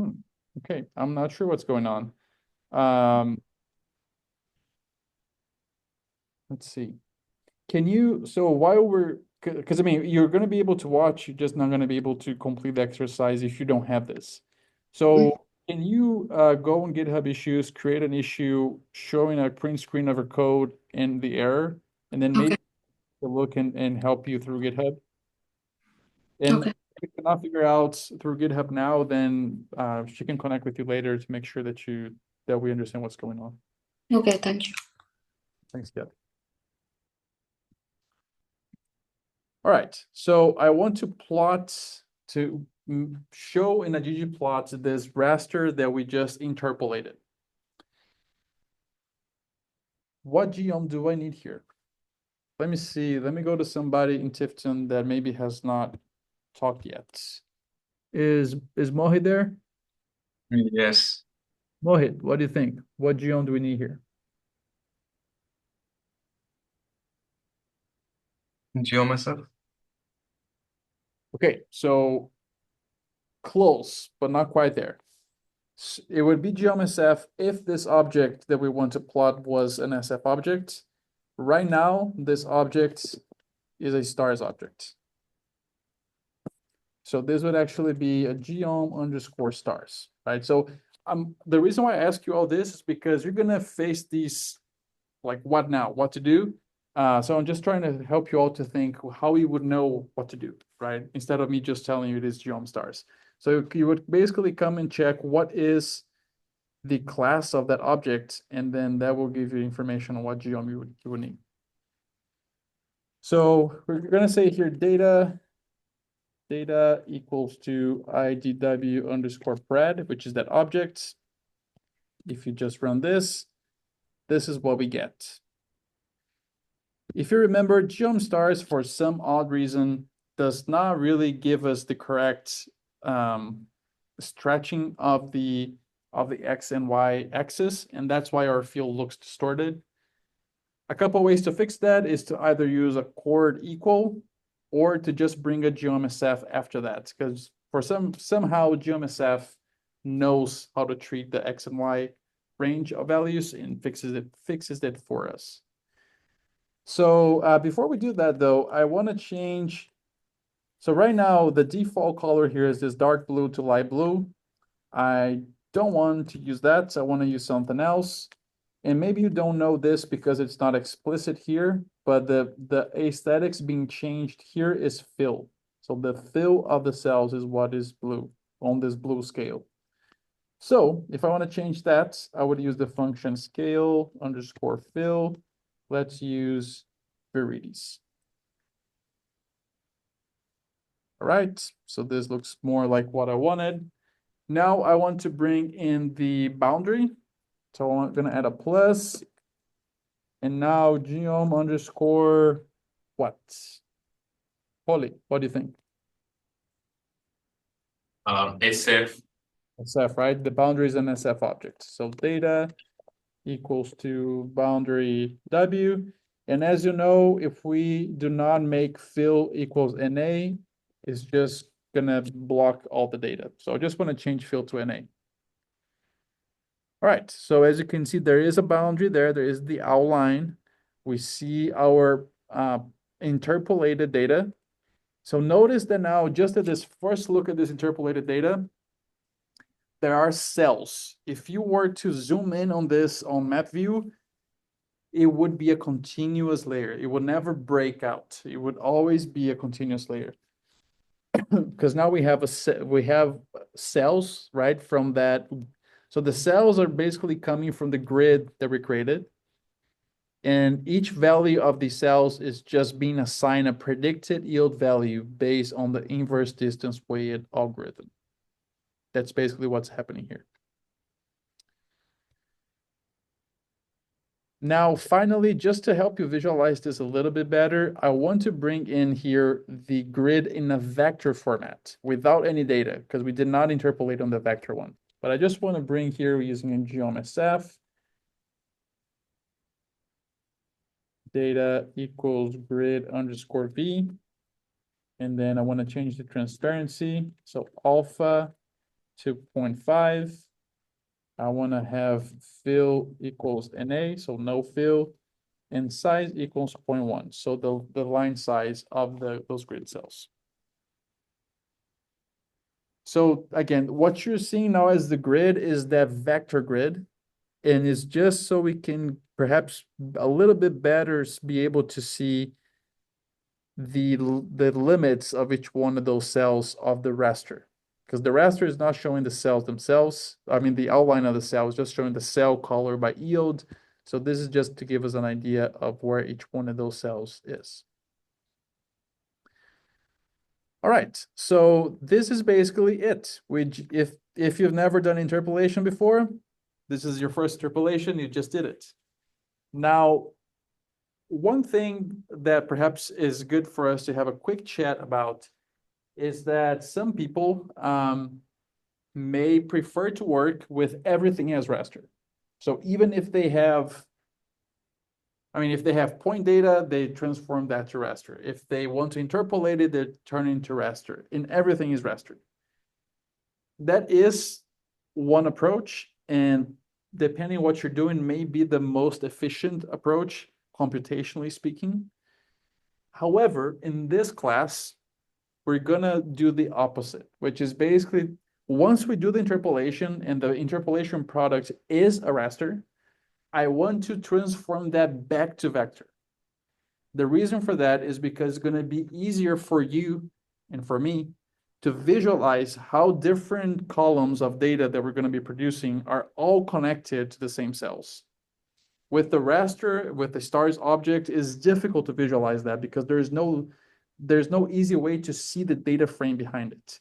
Okay, I'm not sure what's going on. Let's see. Can you, so while we're, because I mean, you're going to be able to watch, you're just not going to be able to complete the exercise if you don't have this. So can you go on GitHub issues, create an issue showing a print screen of a code and the error, and then maybe Okay. look and help you through GitHub? And Okay. if you cannot figure out through GitHub now, then she can connect with you later to make sure that we understand what's going on. Okay, thank you. Thanks, Gab. All right, so I want to show in a ggplot this raster that we just interpolated. What geom do I need here? Let me see. Let me go to somebody in Tifton that maybe has not talked yet. Is Mohit there? Yes, Mohit, what do you think? What geom do we need here? geometry. Okay, so close, but not quite there. It would be geom_sf if this object that we want to plot was an SF object. Right now, this object is a stars object. So this would actually be a geom_stars, right? So the reason why I ask you all this is because you're gonna face these, like, what now, what to do. So I'm just trying to help you all to think how you would know what to do, right? Instead of me just telling you it is geom_stars. So you would basically come and check what is the class of that object, and then that will give you information on what geom you would need. So we're gonna say here data equals to idw_pred, which is that object. If you just run this is what we get. If you remember, geom_stars for some odd reason does not really give us the correct stretching of the X and Y axis, and that's why our field looks distorted. A couple ways to fix that is to either use a chord equal or to just bring a geom_sf after that, because for somehow geom_sf knows how to treat the X and Y range of values and fixes it for us. So before we do that though, I want to change. So right now the default color here is this dark blue to light blue. I don't want to use that, so I want to use something else. And maybe you don't know this because it's not explicit here, but the aesthetics being changed here is fill. So the fill of the cells is what is blue on this blue scale. So if I want to change that, I would use the function scale_fill. Let's use Virides. All right, so this looks more like what I wanted. Now I want to bring in the boundary. So I'm gonna add a plus. And now geom_ what? Polly, what do you think? SF. SF, right? The boundary is an SF object. So data equals to boundary W. And as you know, if we do not make fill equals NA, it's just gonna block all the data. So I just want to change fill to NA. All right, so as you can see, there is a boundary there. There is the outline. We see our interpolated data. So notice that now, just at this first look at this interpolated data, there are cells. If you were to zoom in on this on map view, it would be a continuous layer. It would never break out. It would always be a continuous layer. Because now we have cells, right, from that. So the cells are basically coming from the grid that we created. And each value of these cells is just being assigned a predicted yield value based on the inverse distance weighted algorithm. That's basically what's happening here. Now, finally, just to help you visualize this a little bit better, I want to bring in here the grid in a vector format without any data, because we did not interpolate on the vector one. But I just want to bring here using a geom_sf data equals grid underscore v. And then I want to change the transparency. So alpha to 0.5. I want to have fill equals NA, so no fill, and size equals 0.1. So the line size of those grid cells. So again, what you're seeing now as the grid is that vector grid, and it's just so we can perhaps a little bit better be able to see the limits of each one of those cells of the raster. Because the raster is not showing the cells themselves. I mean, the outline of the cell is just showing the cell color by yield. So this is just to give us an idea of where each one of those cells is. All right, so this is basically it. Which, if you've never done interpolation before, this is your first interpolation, you just did it. Now, one thing that perhaps is good for us to have a quick chat about is that some people may prefer to work with everything as raster. So even if they have, if they have point data, they transform that to raster. If they want to interpolate it, they turn it into raster, and everything is raster. That is one approach, and depending on what you're doing, may be the most efficient approach, computationally speaking. However, in this class, we're gonna do the opposite, which is basically once we do the interpolation and the interpolation product is a raster, I want to transform that back to vector. The reason for that is because it's gonna be easier for you and for me to visualize how different columns of data that we're gonna be producing are all connected to the same cells. With the raster, with the stars object, it's difficult to visualize that because there's no easy way to see the data frame behind it.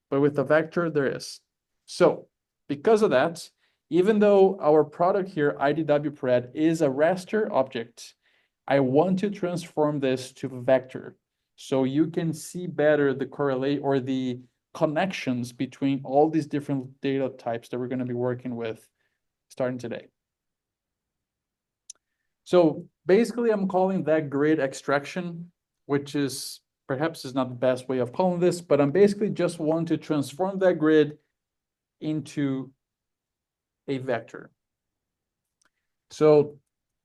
But with the vector, there is. So because of that, even though our product here, IDW_pred, is a raster object, I want to transform this to vector so you can see better the correlate or the connections between all these different data types that we're going to be working with starting today. So basically, I'm calling that grid extraction, which is perhaps is not the best way of calling this, but I'm basically just want to transform that grid into a vector. So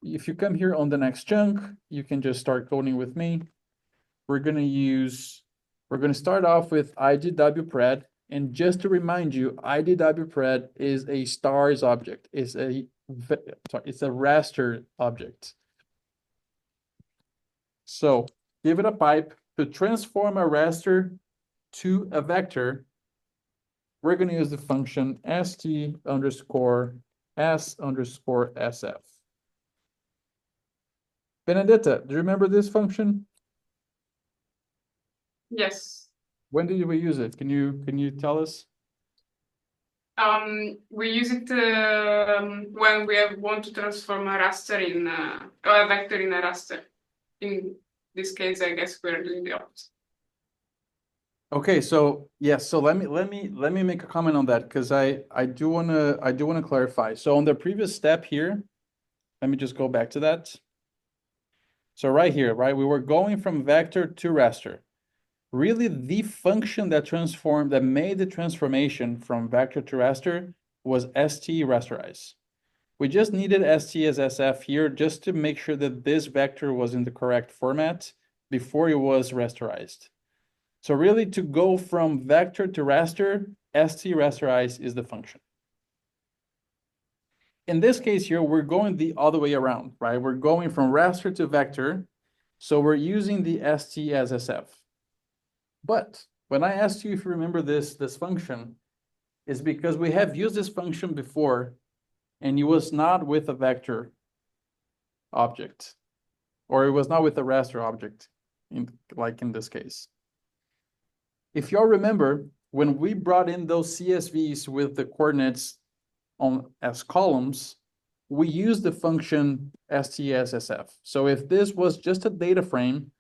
if you come here on the next chunk, you can just start coding with me. We're going to start off with IDW_pred. And just to remind you, IDW_pred is a stars object. It's a raster object. So give it a pipe. To transform a raster to a vector, we're going to use the function st_s_sf. Benedetta, do you remember this function? Yes. When did we use it? Can you tell us? We use it when we want to transform a raster in or a vector in a raster. In this case, I guess we're doing the opposite. Okay, so yes, so let me make a comment on that because I do wanna clarify. So on the previous step here, let me just go back to that. So right here, right, we were going from vector to raster. Really, the function that made the transformation from vector to raster was st rasterize. We just needed st as sf here just to make sure that this vector was in the correct format before it was rasterized. So really, to go from vector to raster, st rasterize is the function. In this case here, we're going the other way around, right? We're going from raster to vector, so we're using the st as sf. But when I asked you if you remember this function, is because we have used this function before, and it was not with a vector object, or it was not with a raster object, like in this case. If y'all remember, when we brought in those CSVs with the coordinates as columns, we used the function STSSF. So if this was just a data frame,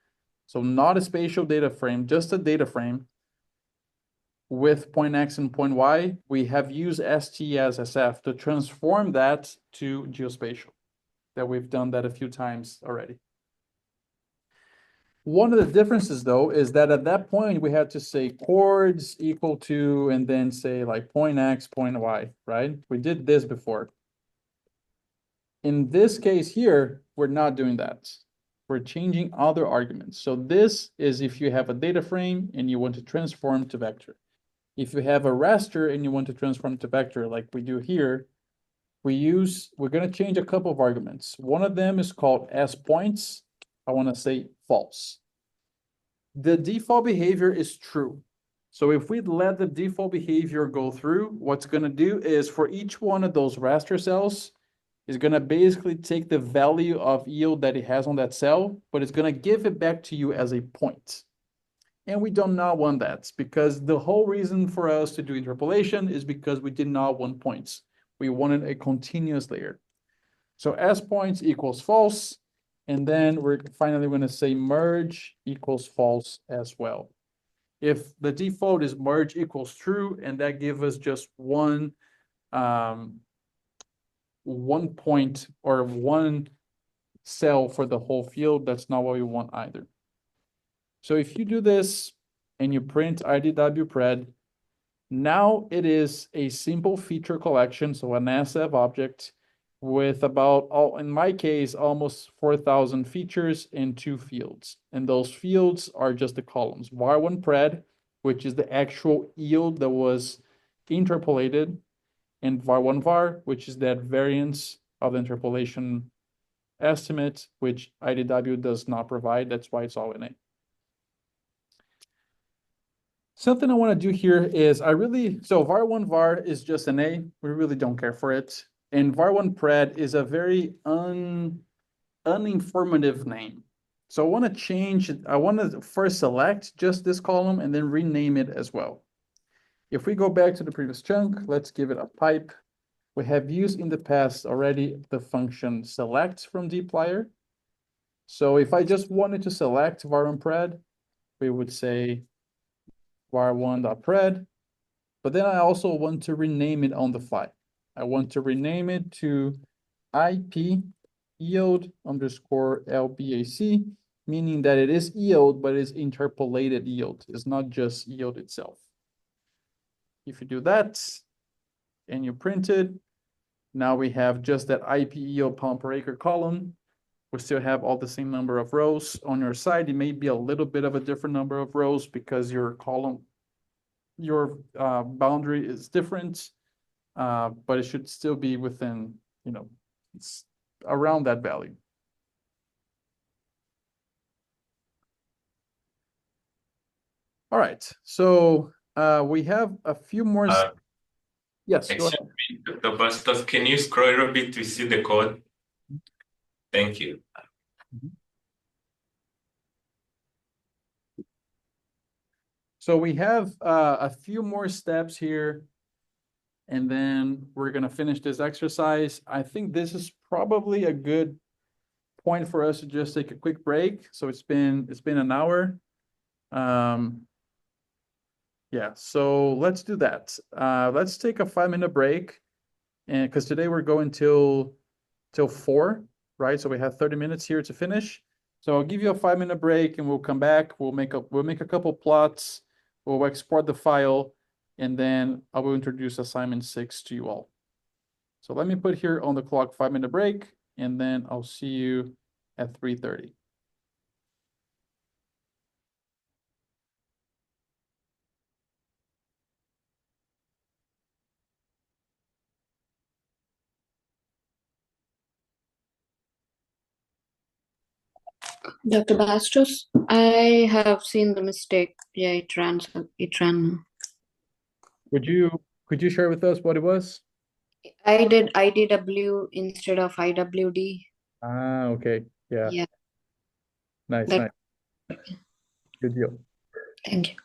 so not a spatial data frame, just a data frame with point X and point Y, we have used STSSF to transform that to geospatial. That we've done that a few times already. One of the differences, though, is that at that point we had to say chords equal to, and then say like point X, point Y, right? We did this before. In this case here, we're not doing that. We're changing other arguments. So this is if you have a data frame and you want to transform to vector. If you have a raster and you want to transform to vector, like we do here, we're going to change a couple of arguments. One of them is called sPoints. I want to say false. The default behavior is true. So if we let the default behavior go through, what's going to do is for each one of those raster cells, is going to basically take the value of yield that it has on that cell, but it's going to give it back to you as a point. And we do not want that, because the whole reason for us to do interpolation is because we did not want points. We wanted a continuous layer. So sPoints equals false, and then we're finally going to say merge equals false as well. If the default is merge equals true, and that gives us just one point or one cell for the whole field, that's not what we want either. So if you do this and you print IDW_pred, now it is a simple feature collection, so an SF object with about, in my case, almost 4,000 features in 2 fields. And those fields are just the columns. var1pred, which is the actual yield that was interpolated, and var1var, which is that variance of the interpolation estimate, which IDW does not provide. That's why it's all in it. Something I want to do here is so var1var is just an A. We really don't care for it. And var1pred is a very uninformative name. So I want to change it. I want to first select just this column and then rename it as well. If we go back to the previous chunk, let's give it a pipe. We have used in the past already the function select from dplyr. So if I just wanted to select var1pred, we would say var1.pred, but then I also want to rename it on the fly. I want to rename it to IP yield underscore LBAC, meaning that it is yield, but it's interpolated yield. It's not just yield itself. If you do that and you print it, now we have just that IP yield pound per acre column. We still have all the same number of rows. On your side, it may be a little bit of a different number of rows because your column, your boundary is different, but it should still be within, it's around that value. All right, so we have a few more. Yes, go ahead. Dr. Bastos, can you scroll a little bit to see the code? Thank you. So we have a few more steps here, and then we're going to finish this exercise. I think this is probably a good point for us to just take a quick break. So it's been an hour. Yeah, so let's do that. Let's take a 5-minute break, and because today we're going till 4, right? So we have 30 minutes here to finish. So I'll give you a 5-minute break, and we'll come back. We'll make a couple plots. We'll export the file, and then I will introduce assignment 6 to you all. So let me put here on the clock 5-minute break, and then I'll see you at 3:30. Dr. Bastos, I have seen the mistake. Yeah, it ran. Could you share with us what it was? I did IDW instead of IWD. Ah, okay. Yeah. Yeah, Nice, that, nice. Good deal. thank you.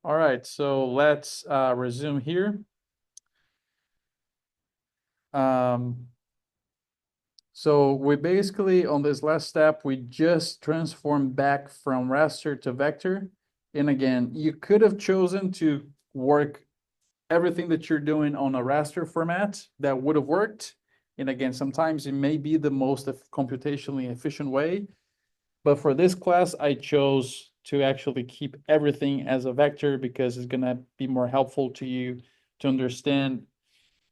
All right, so let's resume here. So we basically, on this last step, we just transformed back from raster to vector. And again, you could have chosen to work everything that you're doing on a raster format that would have worked. And again, sometimes it may be the most computationally efficient way. But for this class, I chose to actually keep everything as a vector because it's going to be more helpful to you to understand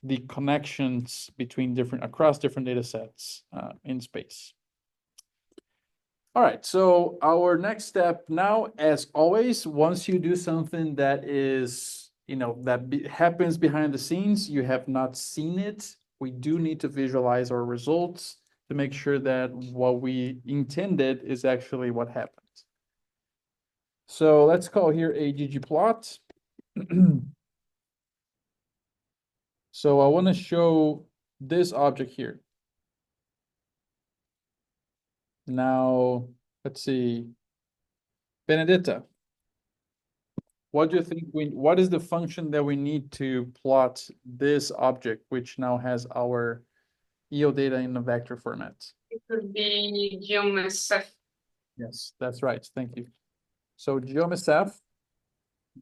the connections between across different data sets in space. All right, so our next step now, as always, once you do something that is, happens behind the scenes, you have not seen it, we do need to visualize our results to make sure that what we intended is actually what happened. So let's call here a ggplot. So I want to show this object here. Now, let's see. Benedetta, what do you think what is the function that we need to plot this object, which now has our EO data in a vector format? It would be GeoMSF. Yes, that's right. Thank you. So GeoMSF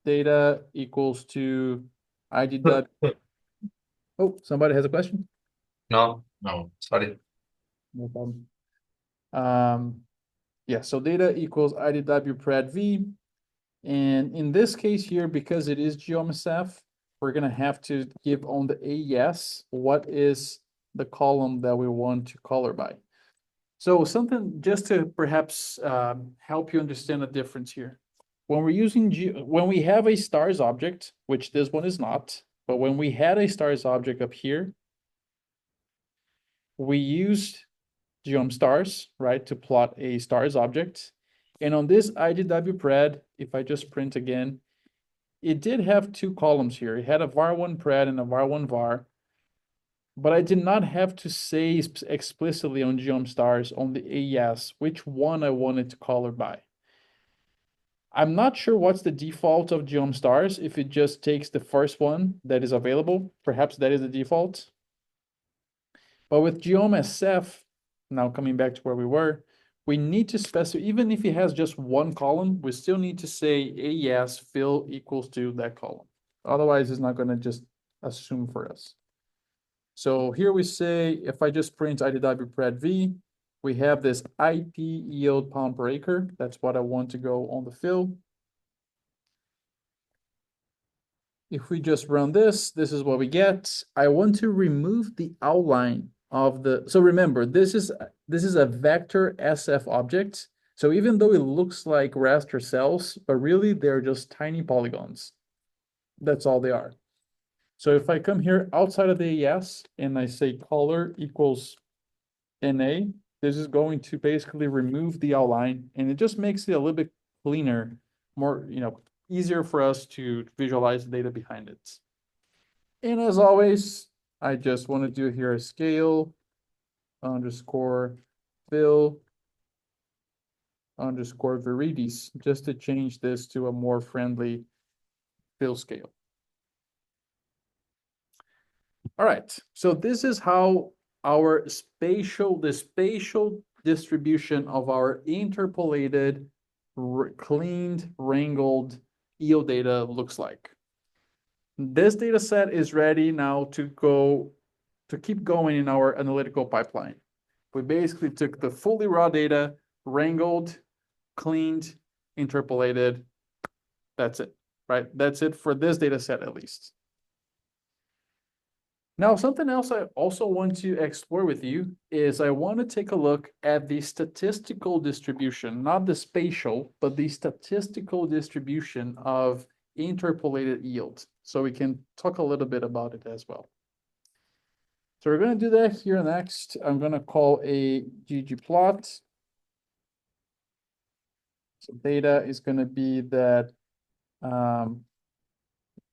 data equals to IDW. Oh, somebody has a question? No, No. sorry. No problem. Yeah, so data equals IDW pred V. And in this case here, because it is GeoMSF, we're going to have to give on the AES what is the column that we want to color by. So something just to perhaps help you understand the difference here. When we're using when we have a stars object, which this one is not, but when we had a stars object up here, we used geomstars, right, to plot a stars object. And on this IDW pred, if I just print again, it did have two columns here. It had a var1 pred and a var1 var, but I did not have to say explicitly on geomstars on the AES which one I wanted to color by. I'm not sure what's the default of geomstars, if it just takes the first one that is available. Perhaps that is the default. But with GeoMSF, now coming back to where we were, we need to specify, even if it has just one column, we still need to say AES fill equals to that column. Otherwise, it's not going to just assume for us. So here we say, if I just print IDW pred V, we have this IP yield pound per acre. That's what I want to go on the fill. If we just run this, this is what we get. I want to remove the outline of the, so remember, this is a vector SF object. So even though it looks like raster cells, but really they're just tiny polygons. That's all they are. So if I come here outside of the AES and I say color equals NA, this is going to basically remove the outline, and it just makes it a little bit cleaner, more, easier for us to visualize the data behind it. And as always, I just want to do here a scale underscore fill underscore virides, just to change this to a more friendly fill scale. All right, so this is how the spatial distribution of our interpolated, cleaned, wrangled EO data looks like. This data set is ready now to keep going in our analytical pipeline. We basically took the fully raw data, wrangled, cleaned, interpolated. That's it, right? That's it for this data set at least. Now, something else I also want to explore with you is I want to take a look at the statistical distribution, not the spatial, but the statistical distribution of interpolated yield. So we can talk a little bit about it as well. So we're going to do that here next. I'm going to call a ggplot. So data is going to be that, let's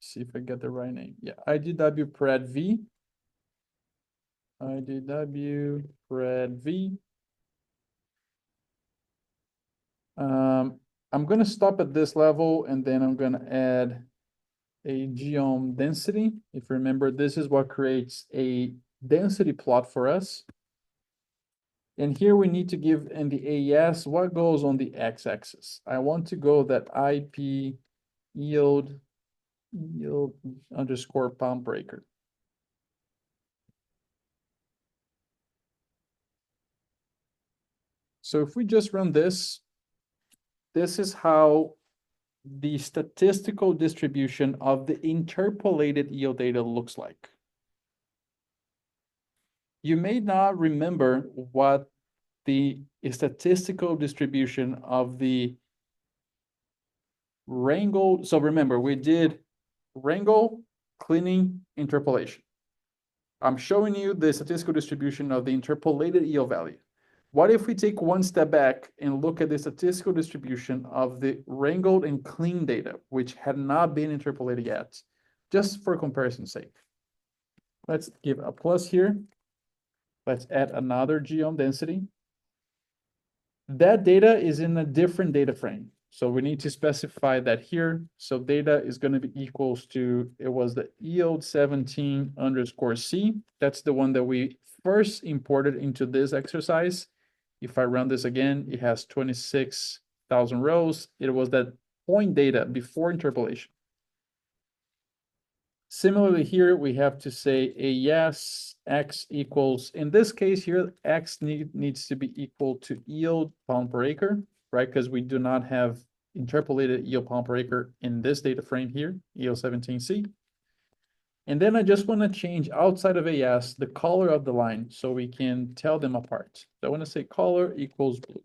see if I get the right name. Yeah, IDW pred V. IDW pred V. I'm gonna stop at this level and then I'm gonna add a geom density. If you remember, this is what creates a density plot for us. And here we need to give in the AES what goes on the x-axis. I want to go that IP yield underscore pound breaker. So if we just run this is how the statistical distribution of the interpolated yield data looks like. You may not remember what the statistical distribution of the wrangle. So remember, we did wrangle, cleaning, interpolation. I'm showing you the statistical distribution of the interpolated yield value. What if we take one step back and look at the statistical distribution of the wrangled and clean data, which had not been interpolated yet, just for comparison's sake? Let's give a plus here. Let's add another geom density. That data is in a different data frame. So we need to specify that here. So data is going to be equals to, it was the yield 17 underscore C. That's the one that we first imported into this exercise. If I run this again, it has 26,000 rows. It was that point data before interpolation. Similarly here, we have to say a yes, X equals, in this case here, X needs to be equal to yield pound per acre, right? Because we do not have interpolated yield pound per acre in this data frame here, yield 17C. And then I just want to change outside of AS the color of the line so we can tell them apart. So I want to say color equals blue.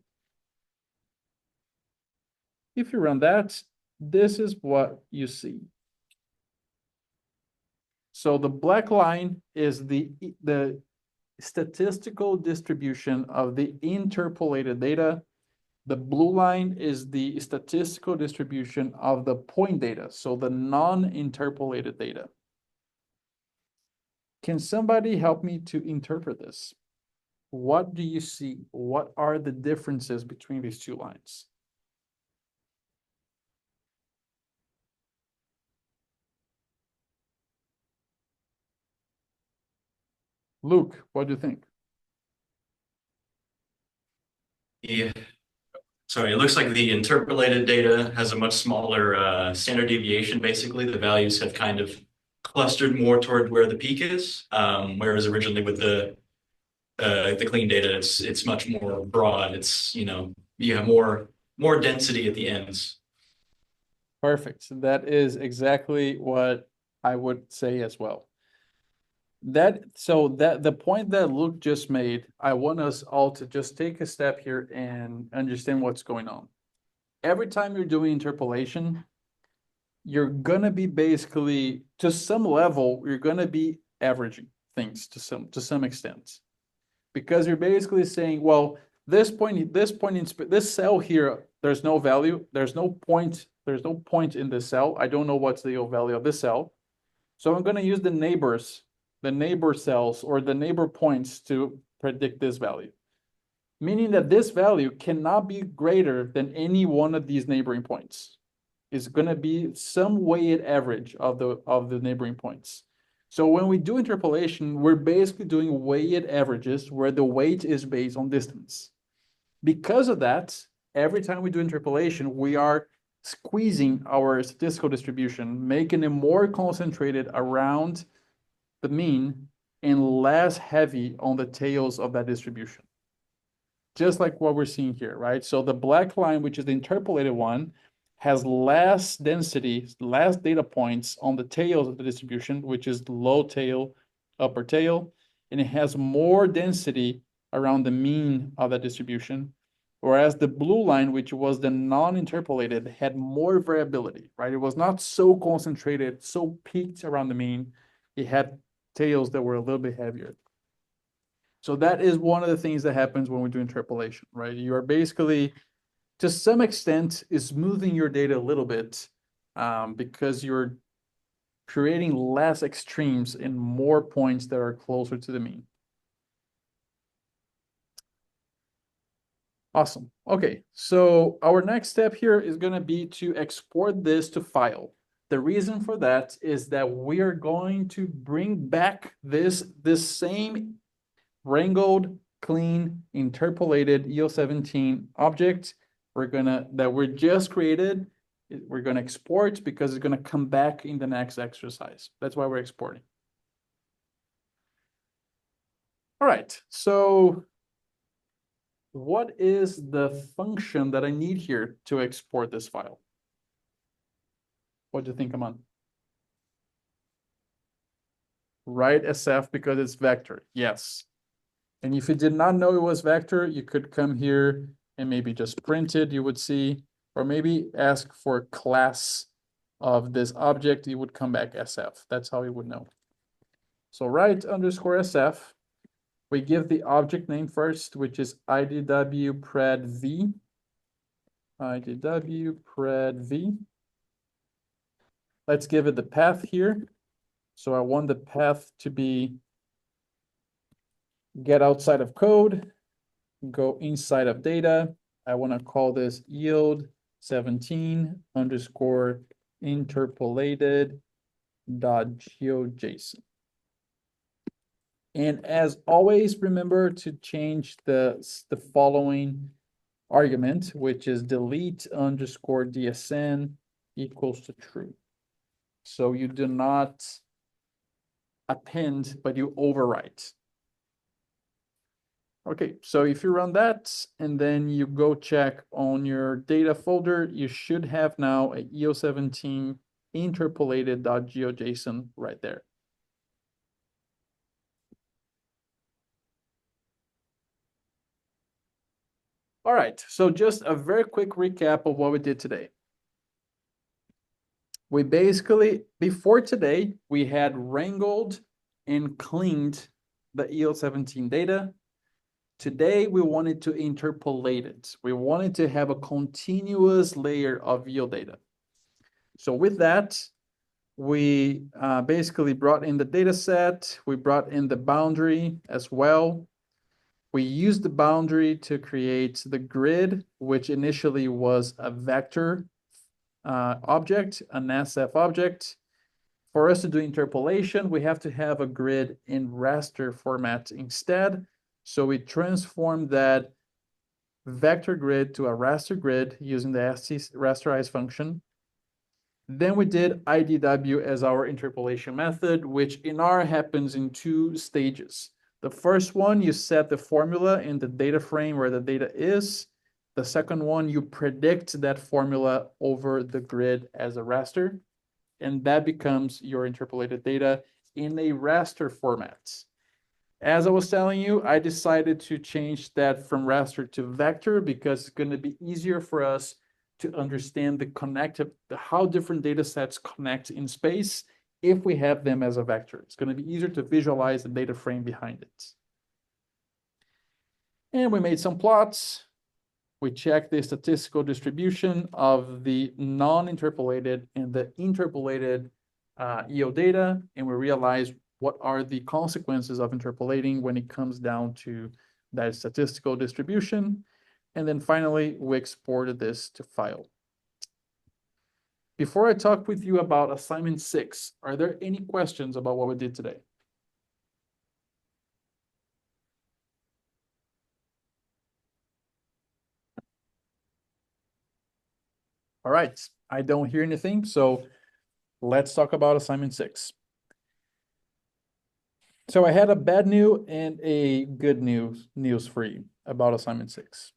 If you run that, this is what you see. So the black line is the statistical distribution of the interpolated data. The blue line is the statistical distribution of the point data, so the non-interpolated data. Can somebody help me to interpret this? What do you see? What are the differences between these two lines? Luke, what do you think? Yeah. Sorry, it looks like the interpolated data has a much smaller standard deviation. Basically, the values have kind of clustered more toward where the peak is, whereas originally with the clean data, it's much more broad. It's, you know, you have more density at the ends. Perfect. That is exactly what I would say as well. The point that Luke just made, I want us all to just take a step here and understand what's going on. Every time you're doing interpolation, you're gonna be basically, to some level, you're gonna be averaging things to some extent. Because you're basically saying, well, this cell here, there's no value, there's no point in this cell. I don't know what's the value of this cell. So I'm gonna use the neighbor cells or the neighbor points to predict this value. Meaning that this value cannot be greater than any one of these neighboring points. It's gonna be some weighted average of the neighboring points. So when we do interpolation, we're basically doing weighted averages where the weight is based on distance. Because of that, every time we do interpolation, we are squeezing our statistical distribution, making it more concentrated around the mean and less heavy on the tails of that distribution. Just like what we're seeing here, right? So the black line, which is the interpolated one, has less density, less data points on the tails of the distribution, which is low tail, upper tail, and it has more density around the mean of that distribution. Whereas the blue line, which was the non-interpolated, had more variability, right? It was not so concentrated, so peaked around the mean. It had tails that were a little bit heavier. So that is one of the things that happens when we do interpolation, right? You are basically, to some extent, is smoothing your data a little bit because you're creating less extremes and more points that are closer to the mean. Awesome. Okay, so our next step here is going to be to export this to file. The reason for that is that we are going to bring back this same wrangled, clean, interpolated EO17 object that we just created. We're gonna export because it's gonna come back in the next exercise. That's why we're exporting. All right, so what is the function that I need here to export this file? What do you think, Aman? Write SF because it's vector, yes. And if you did not know it was vector, you could come here and maybe just print it, you would see, or maybe ask for class of this object, it would come back SF. That's how you would know. So write underscore SF. We give the object name first, which is IDW pred v. IDW pred v. Let's give it the path here. So I want the path to be get outside of code, go inside of data. I want to call this yield 17 underscore interpolated dot geojson. And as always, remember to change the following argument, which is delete underscore DSN equals to true. So you do not append, but you overwrite. Okay, so if you run that and then you go check on your data folder, you should have now a EO17 interpolated.geojson right there. All right, so just a very quick recap of what we did today. We basically, before today, we had wrangled and cleaned the EO17 data. Today, we wanted to interpolate it. We wanted to have a continuous layer of yield data. So with that, we basically brought in the data set. We brought in the boundary as well. We used the boundary to create the grid, which initially was a vector object, an SF object. For us to do interpolation, we have to have a grid in raster format instead. So we transformed that vector grid to a raster grid using the rasterize function. Then we did IDW as our interpolation method, which in R happens in 2 stages. The first one, you set the formula in the data frame where the data is. The second one, you predict that formula over the grid as a raster, and that becomes your interpolated data in a raster format. As I was telling you, I decided to change that from raster to vector because it's going to be easier for us to understand how different data sets connect in space if we have them as a vector. It's going to be easier to visualize the data frame behind it. And we made some plots. We checked the statistical distribution of the non-interpolated and the interpolated EO data, and we realized what are the consequences of interpolating when it comes down to that statistical distribution. And then finally, we exported this to file. Before I talk with you about assignment 6, are there any questions about what we did today? All right, I don't hear anything, so let's talk about assignment 6. So I had a bad news and a good news for you about assignment 6.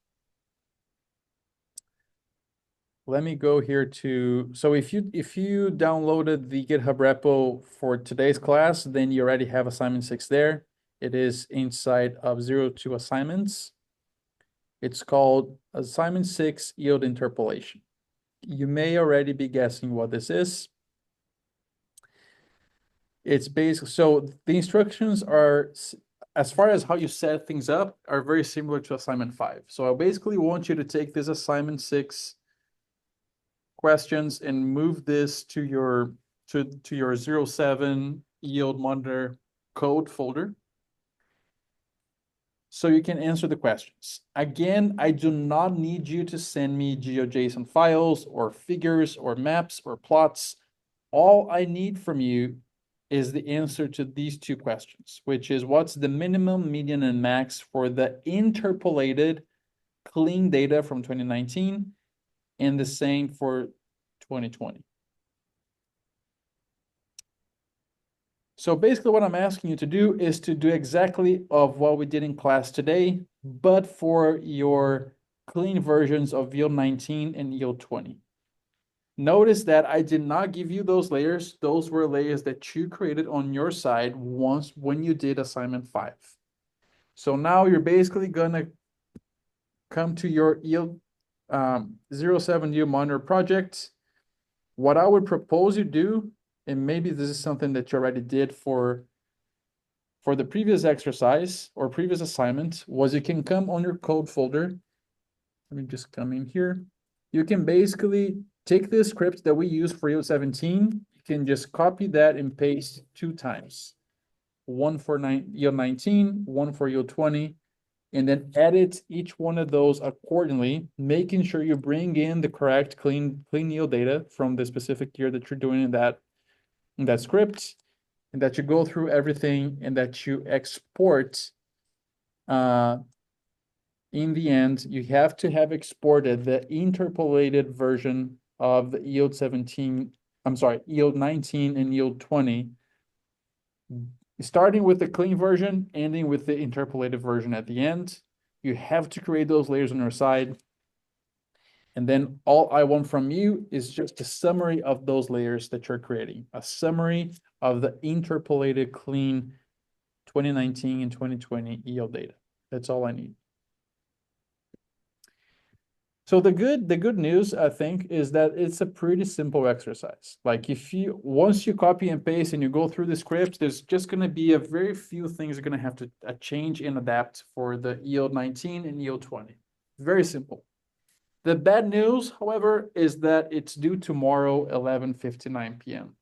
Let me go here to, so if you downloaded the GitHub repo for today's class, then you already have assignment 6 there. It is inside of 02 assignments. It's called assignment 6 yield interpolation. You may already be guessing what this is. It's basically, so the instructions are, as far as how you set things up, are very similar to assignment 5. So I basically want you to take this assignment 6 questions and move this to your 07 yield monitor code folder. so you can answer the questions. Again, I do not need you to send me GeoJSON files or figures or maps or plots. All I need from you is the answer to these two questions, which is what's the minimum, median, and max for the interpolated clean data from 2019 and the same for 2020. So basically what I'm asking you to do is to do exactly of what we did in class today, but for your clean versions of yield 19 and yield 20. Notice that I did not give you those layers. Those were layers that you created on your side once when you did assignment 5. So now you're basically gonna come to your yield 07 yield monitor project. What I would propose you do, and maybe this is something that you already did for the previous exercise or previous assignment, was you can come on your code folder. Let me just come in here. You can basically take this script that we use for yield 17. You can just copy that and paste 2 times. One for yield 19, one for yield 20, and then edit each one of those accordingly, making sure you bring in the correct clean yield data from the specific year that you're doing in that script, and that you go through everything and that you export. In the end, you have to have exported the interpolated version of the yield 17, I'm sorry, yield 19 and yield 20, starting with the clean version, ending with the interpolated version at the end. You have to create those layers on your side. And then all I want from you is just a summary of those layers that you're creating, a summary of the interpolated clean 2019 and 2020 yield data. That's all I need. So the good news, I think, is that it's a pretty simple exercise. Like once you copy and paste and you go through the scripts, there's just going to be a very few things you're going to have to change and adapt for the yield 19 and yield 20. Very simple. The bad news, however, is that it's due tomorrow, 11:59 p.m.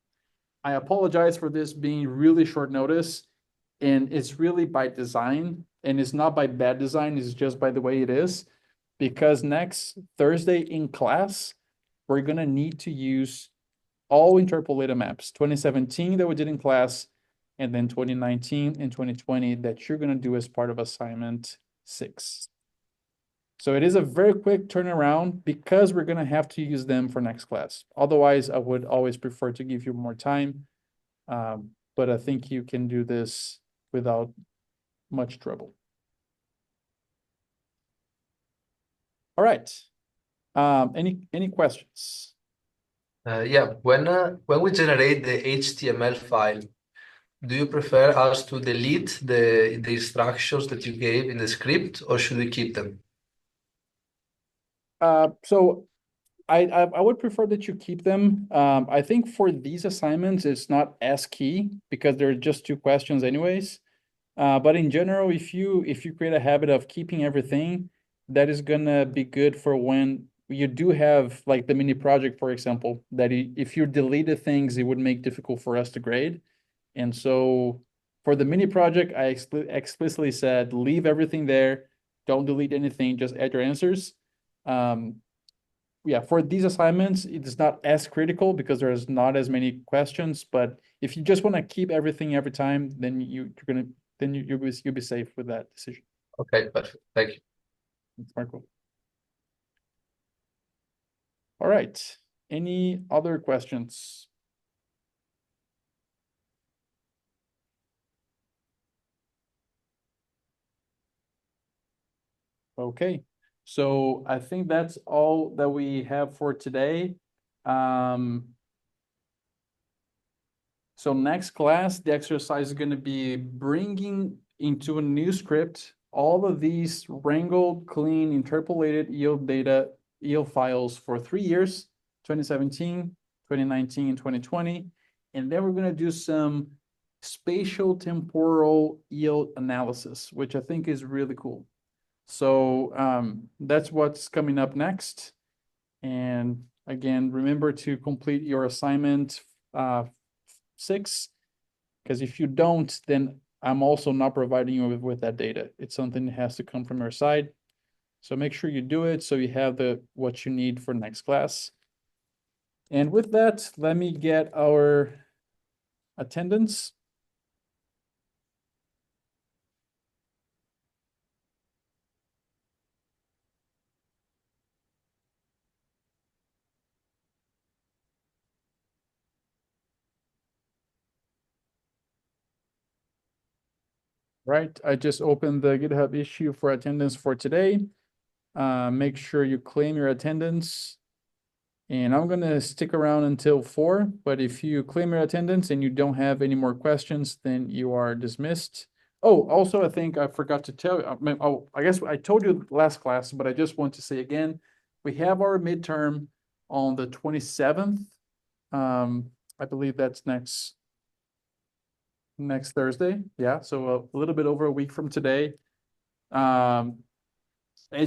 I apologize for this being really short notice, and it's really by design, and it's not by bad design, it's just by the way it is. Because next Thursday in class, we're going to need to use all interpolated maps, 2017 that we did in class, and then 2019 and 2020 that you're going to do as part of assignment 6. So it is a very quick turnaround because we're going to have to use them for next class. Otherwise, I would always prefer to give you more time. But I think you can do this without much trouble. All right. Any questions? Yeah, when we generate the HTML file, do you prefer us to delete the instructions that you gave in the script, or should we keep them? So I would prefer that you keep them. I think for these assignments, it's not as key because they're just 2 questions anyways. But in general, if you create a habit of keeping everything, that is gonna be good for when you do have like the mini project, for example, that if you deleted things, it would make difficult for us to grade. And so for the mini project, I explicitly said, leave everything there. Don't delete anything, just add your answers. Yeah, for these assignments, it's not as critical because there's not as many questions. But if you just want to keep everything every time, then you'll be safe with that decision. Okay, perfect. Thank you. That's Marco. All right. Any other questions? Okay. So I think that's all that we have for today. So next class, the exercise is going to be bringing into a new script all of these wrangled, clean, interpolated yield files for 3 years, 2017, 2019, and 2020. And then we're going to do some spatial temporal yield analysis, which I think is really cool. So that's what's coming up next. And again, remember to complete your assignment 6, because if you don't, then I'm also not providing you with that data. It's something that has to come from your side. So make sure you do it so you have what you need for next class. And with that, let me get our attendance. Right, I just opened the GitHub issue for attendance for today. Make sure you claim your attendance. And I'm gonna stick around until 4, but if you claim your attendance and you don't have any more questions, then you are dismissed. Oh, also, I think I forgot to tell you, I guess I told you last class, but I just want to say again, we have our midterm on the 27th. I believe that's next Thursday. Yeah, so a little bit over a week from today. As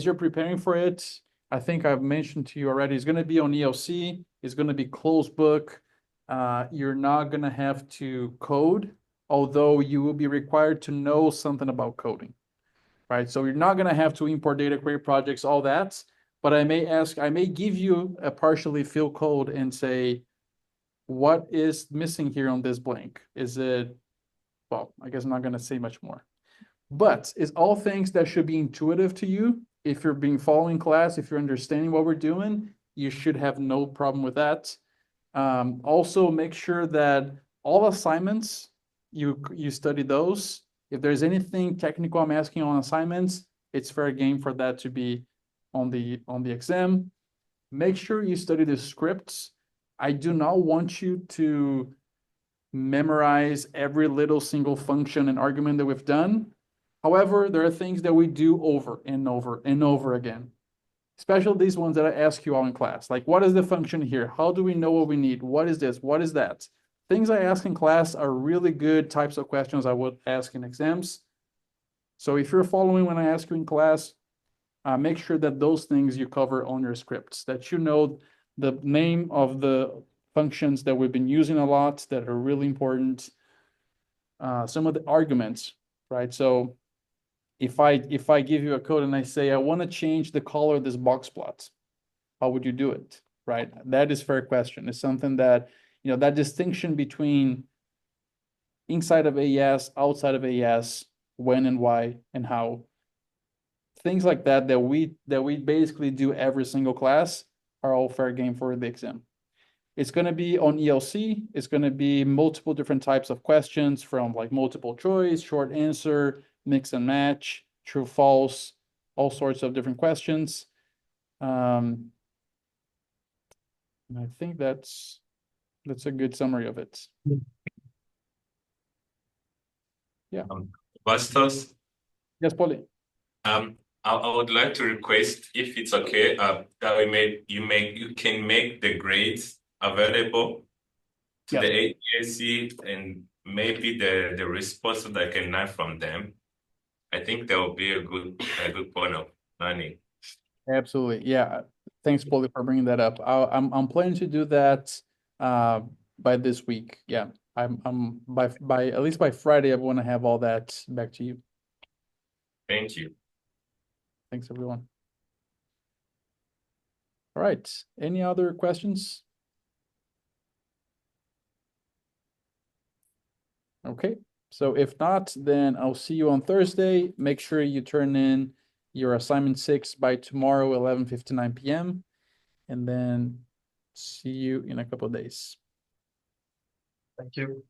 you're preparing for it, I think I've mentioned to you already, it's going to be on ELC. It's going to be closed book. You're not going to have to code, although you will be required to know something about coding, right? So you're not going to have to import data, create projects, all that. But I may give you a partially filled code and say, what is missing here on this blank? Is it, well, I guess I'm not going to say much more. But it's all things that should be intuitive to you. If you're being following class, if you're understanding what we're doing, you should have no problem with that. Also, make sure that all assignments, you study those. If there's anything technical I'm asking on assignments, it's fair game for that to be on the exam. Make sure you study the scripts. I do not want you to memorize every little single function and argument that we've done. However, there are things that we do over and over and over again, especially these ones that I ask you all in class. Like, what is the function here? How do we know what we need? What is this? What is that? Things I ask in class are really good types of questions I would ask in exams. So if you're following when I ask you in class, make sure that those things you cover on your scripts, that you know the name of the functions that we've been using a lot that are really important. Some of the arguments, right? So if I give you a code and I say I want to change the color of this box plot, how would you do it, right? That is fair question. It's something that, that distinction between inside of AES, outside of AES, when and why and how, things like that we basically do every single class are all fair game for the exam. It's going to be on ELC. It's going to be multiple different types of questions from like multiple choice, short answer, mix and match, true, false, all sorts of different questions. And I think that's a good summary of it. Yeah. Bastos, Yes, Polly. I would like to request, if it's okay, that you can make the grades available to Yes. the AEC and maybe the response that I can learn from them. I think that will be a good point of learning. Absolutely. Yeah. Thanks, Polly, for bringing that up. I'm planning to do that by this week. Yeah. I'm by at least by Friday, I want to have all that back to you. Thank you. Thanks, everyone. All right. Any other questions? Okay. So if not, then I'll see you on Thursday. Make sure you turn in your assignment 6 by tomorrow, 11:59 p.m. And then see you in a couple of days. Thank you.